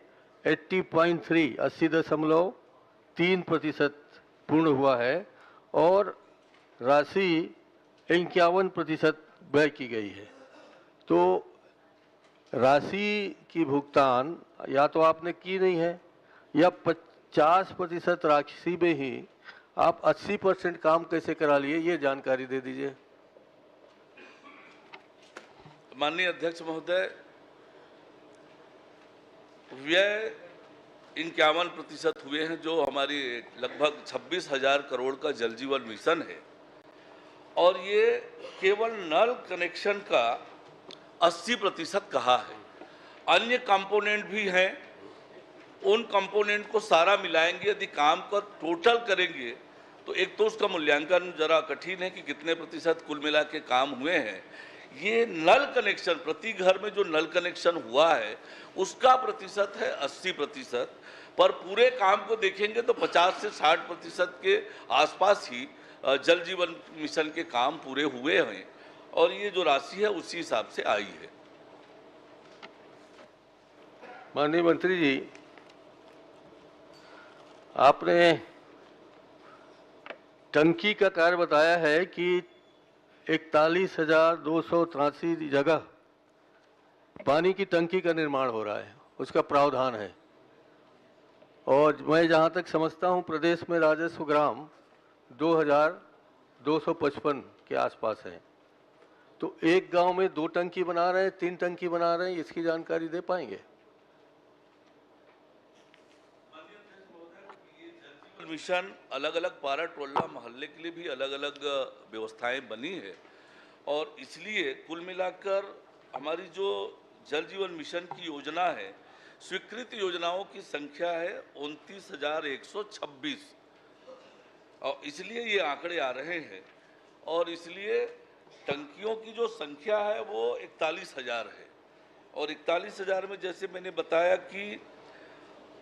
80.3% पूर्ण हुआ है और राशि 51% व्यय की गई है। तो राशि की भुगतान या तो आपने की नहीं है या 50% राशि में ही आप 80% काम कैसे करा लिए, ये जानकारी दे दीजिए। माननीय अध्यक्ष महोदय, व्यय 51% हुए हैं, जो हमारी लगभग 26,000 करोड़ का जल जीवन मिशन है और ये केवल नल कनेक्शन का 80% कहा है। अन्य कंपोनेंट भी हैं, उन कंपोनेंट को सारा मिलाएंगे, यदि काम का टोटल करेंगे तो एक तो उसका मूल्यांकन जरा कठिन है कि कितने प्रतिशत कुल मिला के काम हुए हैं। ये नल कनेक्शन, प्रति घर में जो नल कनेक्शन हुआ है उसका प्रतिशत है 80%, पर पूरे काम को देखेंगे तो 50 से 60% के आसपास ही जल जीवन मिशन के काम पूरे हुए हैं और ये जो राशि है उसी हिसाब से आई है। माननीय मंत्री जी, आपने टंकी का कार्य बताया है कि 41,283 जगह पानी की टंकी का निर्माण हो रहा है, उसका प्रावधान है। और मैं जहां तक समझता हूं प्रदेश में राजस्व ग्राम 2,255 के आसपास है। तो एक गांव में 2 टंकी बना रहे हैं, 3 टंकी बना रहे हैं, इसकी जानकारी दे पाएंगे? मिशन अलग अलग पारा टोला मोहल्ले के लिए भी अलग अलग व्यवस्थाएं बनी है और इसलिए कुल मिलाकर हमारी जो जल जीवन मिशन की योजना है, स्वीकृत योजनाओं की संख्या है 29,126 और इसलिए ये आंकड़े आ रहे हैं और इसलिए टंकियों की जो संख्या है वो 41,000 है और 41,000 में जैसे मैंने बताया कि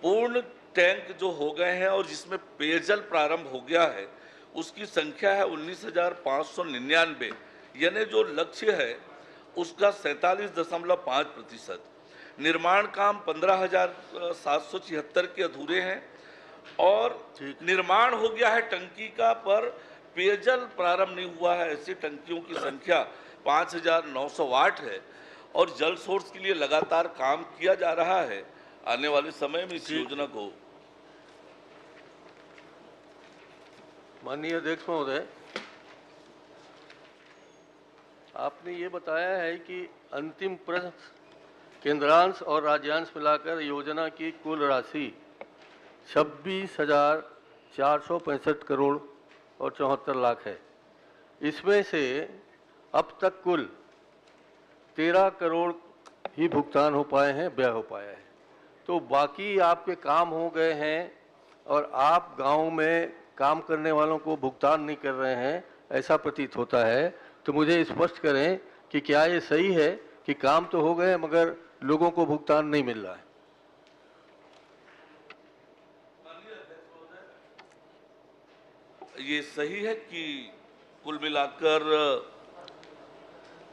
पूर्ण टैंक जो हो गए हैं और जिसमें पेयजल प्रारंभ हो गया है उसकी संख्या है 19,599, यानी जो लक्ष्य है उसका 47.5%। निर्माण काम 15,776 के अधूरे हैं और निर्माण हो गया है टंकी का, पर पेयजल प्रारंभ नहीं हुआ है। ऐसी टंकियों की संख्या 5,908 है और जल सोर्स के लिए लगातार काम किया जा रहा है। आने वाले समय में इस योजना को। माननीय अध्यक्ष महोदय, आपने ये बताया है कि अंतिम प्रश्न केंद्रांश और राज्यांश मिलाकर योजना की कुल राशि 26,465 करोड़ और 74 लाख है। इसमें से अब तक कुल 13 करोड़ ही भुगतान हो पाए हैं, व्यय हो पाया है। तो बाकी आपके काम हो गए हैं और आप गांव में काम करने वालों को भुगतान नहीं कर रहे हैं, ऐसा प्रतीत होता है। तो मुझे स्पष्ट करें कि क्या ये सही है कि काम तो हो गए मगर लोगों को भुगतान नहीं मिल रहा है? ये सही है कि कुल मिलाकर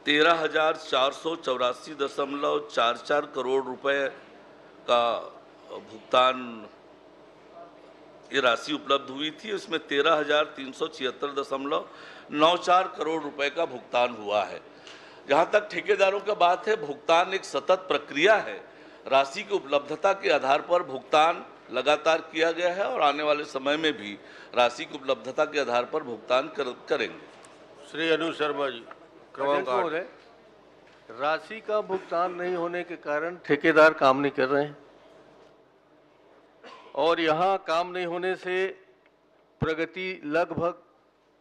13,484.44 करोड़ रुपए का भुगतान ये राशि उपलब्ध हुई थी। इसमें 13,376.94 करोड़ रुपए का भुगतान हुआ है। जहां तक ठेकेदारों की बात है, भुगतान एक सतत प्रक्रिया है। राशि की उपलब्धता के आधार पर भुगतान लगातार किया गया है और आने वाले समय में भी राशि की उपलब्धता के आधार पर भुगतान करेंगे। श्री अनु शर्मा जी, क्रमांक 8। राशि का भुगतान नहीं होने के कारण ठेकेदार काम नहीं कर रहे हैं और यहाँ काम नहीं होने से प्रगति लगभग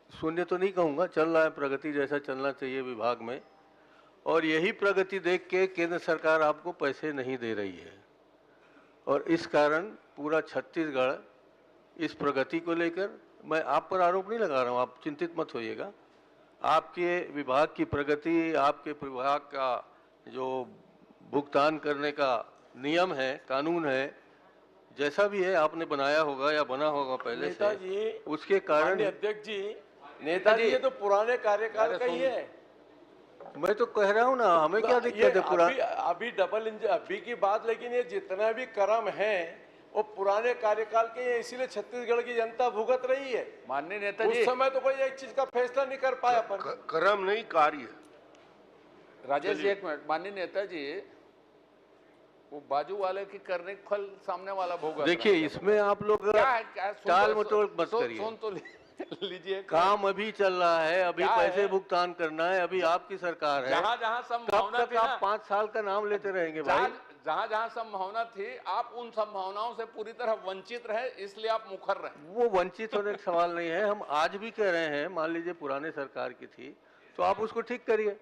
शून्य तो नहीं कहूँगा, चल रहा है प्रगति जैसा चलना चाहिए विभाग में। और यही प्रगति देख के केंद्र सरकार आपको पैसे नहीं दे रही है और इस कारण पूरा छत्तीसगढ़ इस प्रगति को लेकर, मैं आप पर आरोप नहीं लगा रहा हूँ, आप चिंतित मत होइएगा, आपके विभाग की प्रगति, आपके विभाग का जो भुगतान करने का नियम है, कानून है, जैसा भी है आपने बनाया होगा या बना होगा पहले से, उसके कारण। अध्यक्ष जी, नेताजी ये तो पुराने कार्यकाल का ही है। मैं तो कह रहा हूँ ना, हमें क्या दिक्कत है पुराने? अभी डबल इंजन अभी की बात, लेकिन ये जितना भी कर्म है वो पुराने कार्यकाल के हैं, इसीलिए छत्तीसगढ़ की जनता भुगत रही है। माननीय नेताजी, उस समय तो कोई एक चीज का फैसला नहीं कर पाया अपन। कर्म नहीं, कार्य। राजेश जी एक मिनट। माननीय नेताजी, वो बाजू वाले की करने का फल सामने वाला भोग। देखिए इसमें आप लोग टाल मटोल मत करिए। सुन तो लीजिए, काम अभी चल रहा है, अभी पैसे भुगतान करना है, अभी आपकी सरकार है। जहाँ जहाँ संभावना तब तक आप 5 साल का नाम लेते रहेंगे भाई। जहाँ जहाँ संभावना थी, आप उन संभावनाओं से पूरी तरह वंचित रहे, इसलिए आप मुखर रहे। वो वंचित होने का सवाल नहीं है, हम आज भी कह रहे हैं, मान लीजिए पुराने सरकार की थी तो आप उसको ठीक करिए।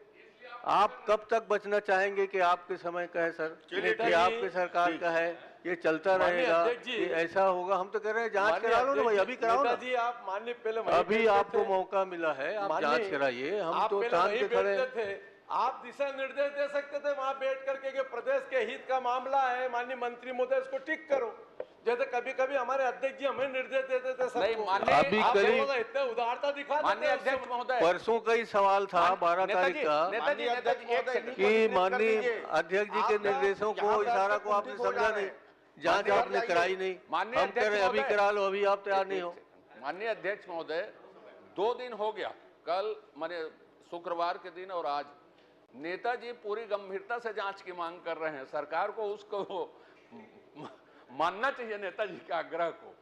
आप कब तक बचना चाहेंगे कि आपके समय का है सर, कि आपके सरकार का है, ये चलता रहेगा, ये ऐसा होगा? हम तो कह रहे हैं जांच करा लो ना भाई, अभी कराओ ना जी। आप माननीय पहले अभी आपको मौका मिला है, आप जांच कराइए। हम तो तान के खड़े हैं। आप दिशा निर्देश दे सकते थे वहां बैठ करके कि प्रदेश के हित का मामला है, माननीय मंत्री महोदय इसको ठीक करो। जैसे कभी कभी हमारे अध्यक्ष जी हमें निर्देश देते थे सबको। अभी करीब इतने उदारता दिखा माननीय अध्यक्ष महोदय, परसों का ही सवाल था 12 तारीख का कि माननीय अध्यक्ष जी के निर्देशों को, इशारा को आपने समझा नहीं, जांच आपने कराई नहीं। हम कह रहे अभी करा लो, अभी आप तैयार नहीं हो। माननीय अध्यक्ष महोदय, 2 दिन हो गया, कल माने शुक्रवार के दिन और आज नेताजी पूरी गंभीरता से जांच की मांग कर रहे हैं। सरकार को उसको मानना चाहिए, नेताजी के आग्रह को।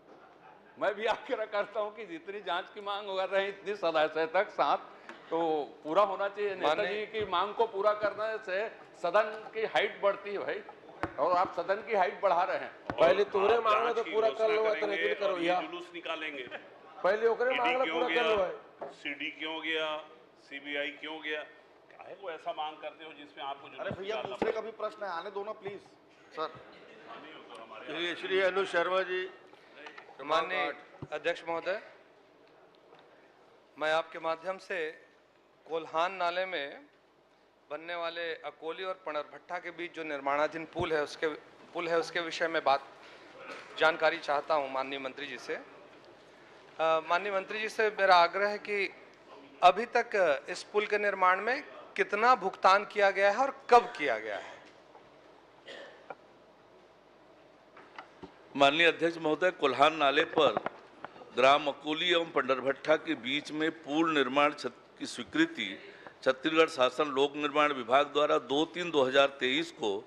मैं भी आग्रह करता हूं कि जितनी जांच की मांग कर रहे हैं इतनी सदस्य तक साथ तो पूरा होना चाहिए। नेताजी की मांग को पूरा करने से सदन की हाइट बढ़ती है भाई, और आप सदन की हाइट बढ़ा रहे हैं। पहले तुम्हारे मांगना तो पूरा कर लो, इतने दिन करो यार, जुलूस निकालेंगे। पहले ओकरे मांगना पूरा कर लो। सीडी क्यों गया, सीबीआई क्यों गया, काहे को ऐसा मांग करते हो जिसमें आपको? अरे भैया, दूसरे का भी प्रश्न है, आने दो ना प्लीज सर। श्री अनु शर्मा जी, माननीय अध्यक्ष महोदय, मैं आपके माध्यम से कोल्हान नाले में बनने वाले अकोली और पणरभट्टा के बीच जो निर्माणाधीन पुल है उसके विषय में जानकारी चाहता हूं माननीय मंत्री जी से। माननीय मंत्री जी से मेरा आग्रह है कि अभी तक इस पुल के निर्माण में कितना भुगतान किया गया है और कब किया गया है? माननीय अध्यक्ष महोदय, कोल्हान नाले पर ग्राम अकोली एवं पंडरभट्टा के बीच में पुल निर्माण की स्वीकृति छत्तीसगढ़ शासन लोक निर्माण विभाग द्वारा 2/3/2023 को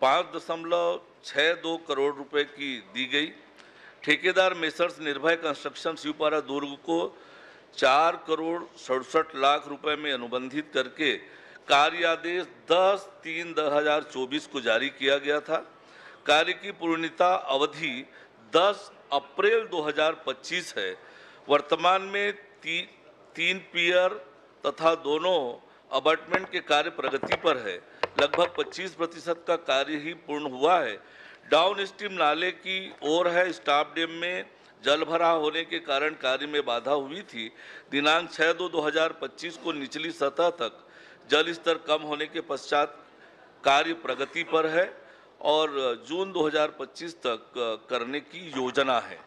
5.62 करोड़ रुपए की दी गई। ठेकेदार मेसर्स निर्भय कंस्ट्रक्शन शिवपारा दुर्ग को 4 करोड़ 67 लाख रुपए में अनुबंधित करके कार्यादेश 10/3/2024 को जारी किया गया था। कार्य की पूर्णता अवधि 10 अप्रैल 2025 है। वर्तमान में तीन पियर तथा दोनों अबटमेंट के कार्य प्रगति पर है। लगभग 25% का कार्य ही पूर्ण हुआ है। डाउन स्ट्रीम नाले की ओर है। स्टाफ डैम में जल भराव होने के कारण कार्य में बाधा हुई थी। दिनांक 6/2/2025 को निचली सतह तक जल स्तर कम होने के पश्चात कार्य प्रगति पर है और जून 2025 तक करने की योजना है।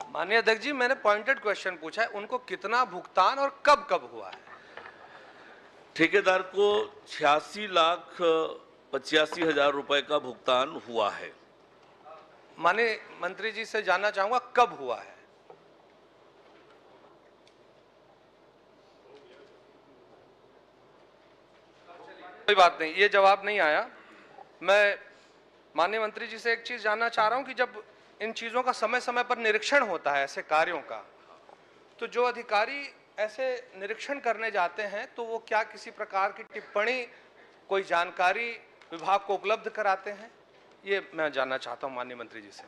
माननीय अध्यक्ष जी, मैंने पॉइंटेड क्वेश्चन पूछा है, उनको कितना भुगतान और कब कब हुआ है? ठेकेदार को 86,85,000 रुपए का भुगतान हुआ है। माननीय मंत्री जी से जानना चाहूंगा कब हुआ है? कोई बात नहीं, ये जवाब नहीं आया। मैं माननीय मंत्री जी से एक चीज जानना चाह रहा हूं कि जब इन चीजों का समय समय पर निरीक्षण होता है ऐसे कार्यों का, तो जो अधिकारी ऐसे निरीक्षण करने जाते हैं तो वो क्या किसी प्रकार की टिप्पणी, कोई जानकारी विभाग को उपलब्ध कराते हैं? ये मैं जानना चाहता हूं माननीय मंत्री जी से।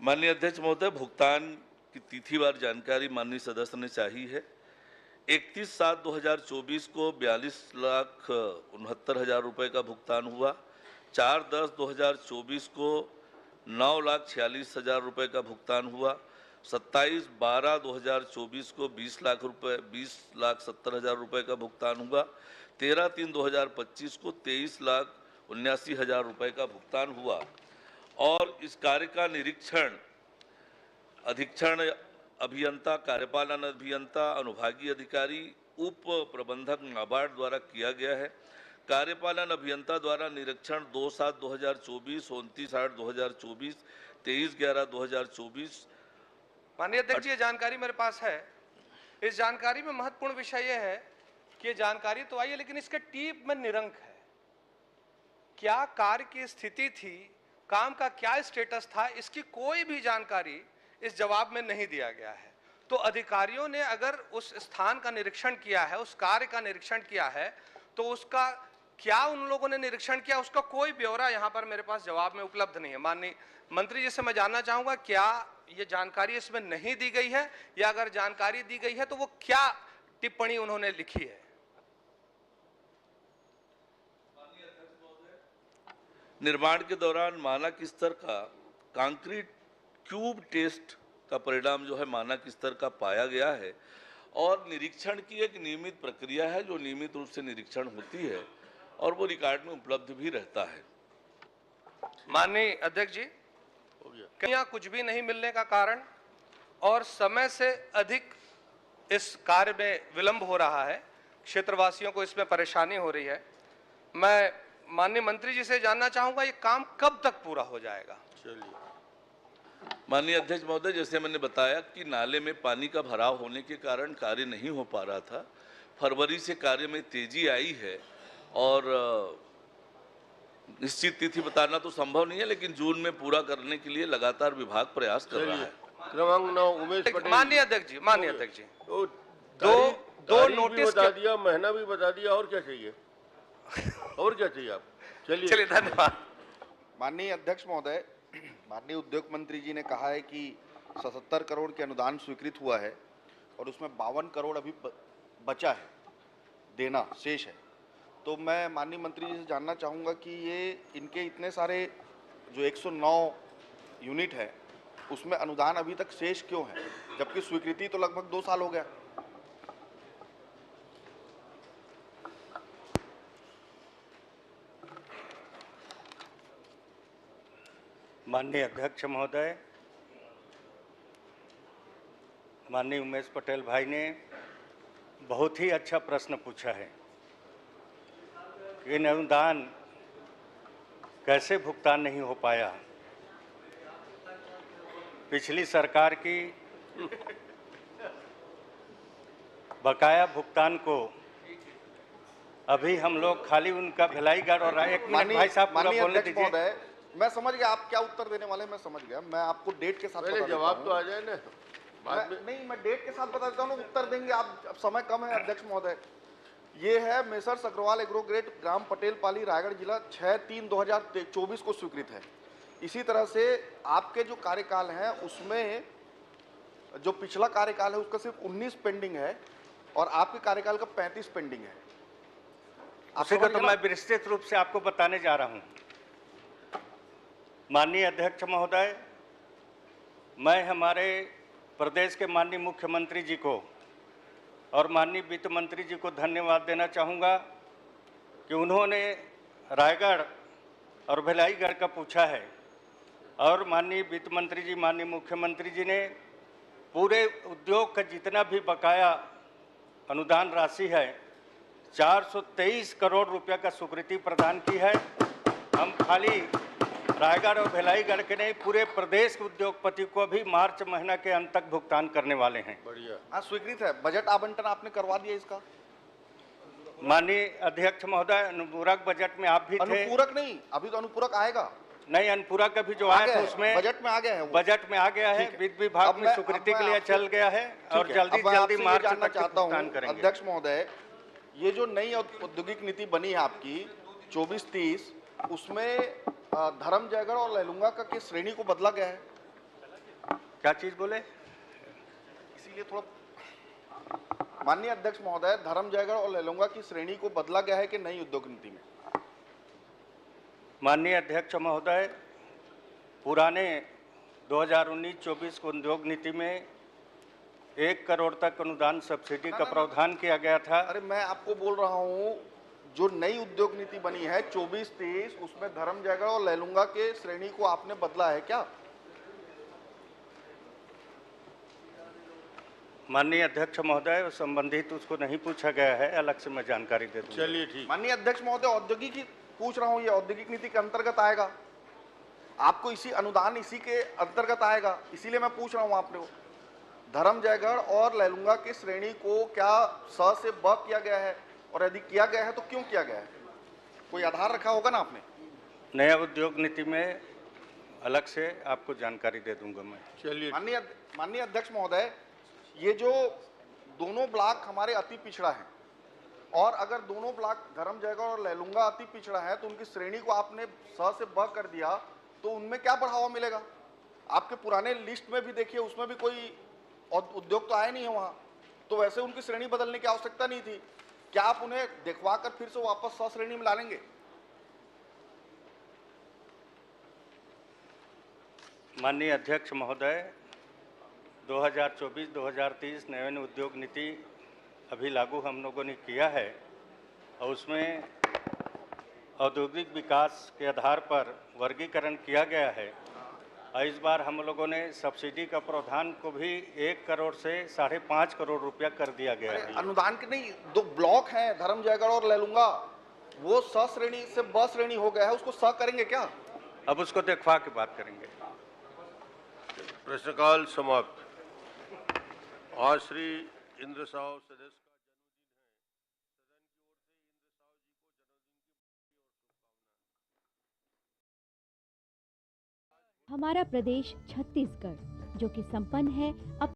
माननीय अध्यक्ष महोदय, भुगतान की तिथिवार जानकारी माननीय सदस्य ने चाहिए है। 31/7/2024 को 42,69,000 रुपए का भुगतान हुआ। 4/10/2024 को 9,46,000 रुपए का भुगतान हुआ। 27/12/2024 को 20,70,000 रुपए का भुगतान हुआ। 13/3/2025 को 23,79,000 रुपए का भुगतान हुआ। और इस कार्य का निरीक्षण अधीक्षण अभियंता, कार्यपालन अभियंता, अनुभागीय अधिकारी, उप प्रबंधक नाबार्ड द्वारा किया गया है। कार्यपालन अभियंता द्वारा निरीक्षण 2/7/2024, 29/8/2024, 23/11/2024। माननीय अध्यक्ष जी, ये जानकारी मेरे पास है। इस जानकारी में महत्वपूर्ण विषय यह है कि ये जानकारी तो आई है लेकिन इसके टीप में निरंक है। क्या कार्य की स्थिति थी, काम का क्या स्टेटस था, इसकी कोई भी जानकारी इस जवाब में नहीं दिया गया है। तो अधिकारियों ने अगर उस स्थान का निरीक्षण किया है, उस कार्य का निरीक्षण किया है, तो उसका क्या उन लोगों ने निरीक्षण किया, उसका कोई ब्यौरा यहाँ पर मेरे पास जवाब में उपलब्ध नहीं है। माननीय मंत्री जी से मैं जानना चाहूंगा, क्या ये जानकारी इसमें नहीं दी गई है, या अगर जानकारी दी गई है तो वो क्या टिप्पणी उन्होंने लिखी है? निर्माण के दौरान मानक स्तर का कंक्रीट क्यूब टेस्ट का परिणाम जो है मानक स्तर का पाया गया है और निरीक्षण की एक नियमित प्रक्रिया है जो नियमित रूप से निरीक्षण होती है और वो रिकॉर्ड में उपलब्ध भी रहता है। माननीय अध्यक्ष जी, कहीं कुछ भी नहीं मिलने का कारण और समय से अधिक इस कार्य में विलंब हो रहा है, क्षेत्रवासियों को इसमें परेशानी हो रही है। मैं माननीय मंत्री जी से जानना चाहूंगा, ये काम कब तक पूरा हो जाएगा? चलिए, माननीय अध्यक्ष महोदय, जैसे मैंने बताया कि नाले में पानी का भराव होने के कारण कार्य नहीं हो पा रहा था। फरवरी से कार्य में तेजी आई है और निश्चित तिथि बताना तो संभव नहीं है, लेकिन जून में पूरा करने के लिए लगातार विभाग प्रयास कर रहा है। क्रमांक 9 उमेश पटेल। माननीय अध्यक्ष जी, माननीय अध्यक्ष जी, दो नोटिस बता दिया, महीना भी बता दिया, और क्या चाहिए? और क्या चाहिए आप? चलिए, धन्यवाद। माननीय अध्यक्ष महोदय, माननीय उद्योग मंत्री जी ने कहा है कि 77 करोड़ के अनुदान स्वीकृत हुआ है और उसमें 52 करोड़ अभी बचा है देना, शेष है। तो मैं माननीय मंत्री जी से जानना चाहूँगा कि ये इनके इतने सारे जो 109 यूनिट है उसमें अनुदान अभी तक शेष क्यों है, जबकि स्वीकृति तो लगभग 2 साल हो गया। माननीय अध्यक्ष महोदय, माननीय उमेश पटेल भाई ने बहुत ही अच्छा प्रश्न पूछा है कि अनुदान कैसे भुगतान नहीं हो पाया। पिछली सरकार की बकाया भुगतान को अभी हम लोग खाली उनका भिलाईगढ़ और एक मिनट भाई साहब पूरा बोलने दीजिए। मैं समझ गया आप क्या उत्तर देने वाले हैं, मैं समझ गया। मैं आपको डेट के साथ बता देता हूं। जवाब तो आ जाए ना बाद में। नहीं, मैं डेट के साथ बता देता हूँ, उत्तर देंगे आप। अब समय कम है अध्यक्ष महोदय। ये है मेसर्स अग्रवाल एग्रोग्रेट ग्राम पटेल पाली रायगढ़ जिला 6/3/2024 को स्वीकृत है। इसी तरह से आपके जो कार्यकाल हैं उसमें जो पिछला कार्यकाल है उसका सिर्फ 19 पेंडिंग है और आपके कार्यकाल का 35 पेंडिंग है। उसी को तो मैं विस्तृत रूप से आपको बताने जा रहा हूं। माननीय अध्यक्ष महोदय, मैं हमारे प्रदेश के माननीय मुख्यमंत्री जी को और माननीय वित्त मंत्री जी को धन्यवाद देना चाहूँगा कि उन्होंने रायगढ़ और भिलाईगढ़ का पूछा है और माननीय वित्त मंत्री जी, माननीय मुख्यमंत्री जी ने पूरे उद्योग का जितना भी बकाया अनुदान राशि है 423 करोड़ रुपया का स्वीकृति प्रदान की है। हम खाली रायगढ़ और भिलाईगढ़ के नहीं, पूरे प्रदेश के उद्योगपति को भी मार्च महीना के अंत तक भुगतान करने वाले हैं। बढ़िया। हाँ, स्वीकृत है। बजट आवंटन आपने करवा दिया इसका? माननीय अध्यक्ष महोदय, अनुपूरक बजट में आप भी थे। अनुपूरक नहीं, अभी तो अनुपूरक आएगा। नहीं, अनुपूरक अभी जो आया था उसमें बजट में आ गया है। बजट में आ गया है, वित्त विभाग में स्वीकृति के लिए चल गया है और जल्दी जल्दी मार्च तक भुगतान करेंगे। अध्यक्ष महोदय, ये जो नई औद्योगिक नीति बनी है आपकी 24-30, उसमें धर्म जयगढ़ और लैलूंगा का किस श्रेणी को बदला गया है? क्या चीज बोले? इसीलिए थोड़ा माननीय अध्यक्ष महोदय, धर्म जयगढ़ और लैलूंगा की श्रेणी को बदला गया है कि नई उद्योग नीति में? माननीय अध्यक्ष महोदय, पुराने 2019-24 को उद्योग नीति में 1 करोड़ तक अनुदान सब्सिडी का प्रावधान किया गया था। अरे मैं आपको बोल रहा हूँ, जो नई उद्योग नीति बनी है 24-23, उसमें धर्म जयगढ़ और लैलूंगा के श्रेणी को आपने बदला है क्या? माननीय अध्यक्ष महोदय, संबंधित उसको नहीं पूछा गया है, अलग से मैं जानकारी दे दूंगा। चलिए ठीक। माननीय अध्यक्ष महोदय, औद्योगिक पूछ रहा हूँ, ये औद्योगिक नीति के अंतर्गत आएगा? आपको इसी अनुदान इसी के अंतर्गत आएगा, इसीलिए मैं पूछ रहा हूँ आपने। धर्म जयगढ़ और लैलूंगा की श्रेणी को क्या स से ब किया गया है, और यदि किया गया है तो क्यों किया गया है? कोई आधार रखा होगा ना आपने? नया उद्योग नीति में अलग से आपको जानकारी दे दूंगा मैं। चलिए। माननीय अध्यक्ष महोदय, ये जो दोनों ब्लॉक हमारे अति पिछड़ा है, और अगर दोनों ब्लॉक धर्म जयगढ़ और लैलूंगा अति पिछड़ा है, तो उनकी श्रेणी को आपने स से ब कर दिया, तो उनमें क्या बढ़ावा मिलेगा? आपके पुराने लिस्ट में भी देखिए, उसमें भी कोई उद्योग तो आया नहीं है वहां, तो वैसे उनकी श्रेणी बदलने की आवश्यकता नहीं थी। क्या आप उन्हें दिखवा कर फिर से वापस 100 श्रेणी में ला लेंगे? माननीय अध्यक्ष महोदय, 2024-2030 नवीन उद्योग नीति अभी लागू हम लोगों ने किया है और उसमें औद्योगिक विकास के आधार पर वर्गीकरण किया गया है। और इस बार हम लोगों ने सब्सिडी का प्रावधान को भी 1 करोड़ से 5.5 करोड़ रुपया कर दिया गया है। अनुदान के नहीं, दो ब्लॉक हैं धर्म जयगढ़ और लैलूंगा, वो स श्रेणी से ब श्रेणी हो गया है, उसको स करेंगे क्या? अब उसको देखवा के बात करेंगे। प्रश्नकाल समाप्त। आज श्री इंद्र साव सदस्य हमारा प्रदेश छत्तीसगढ़, जो कि संपन्न है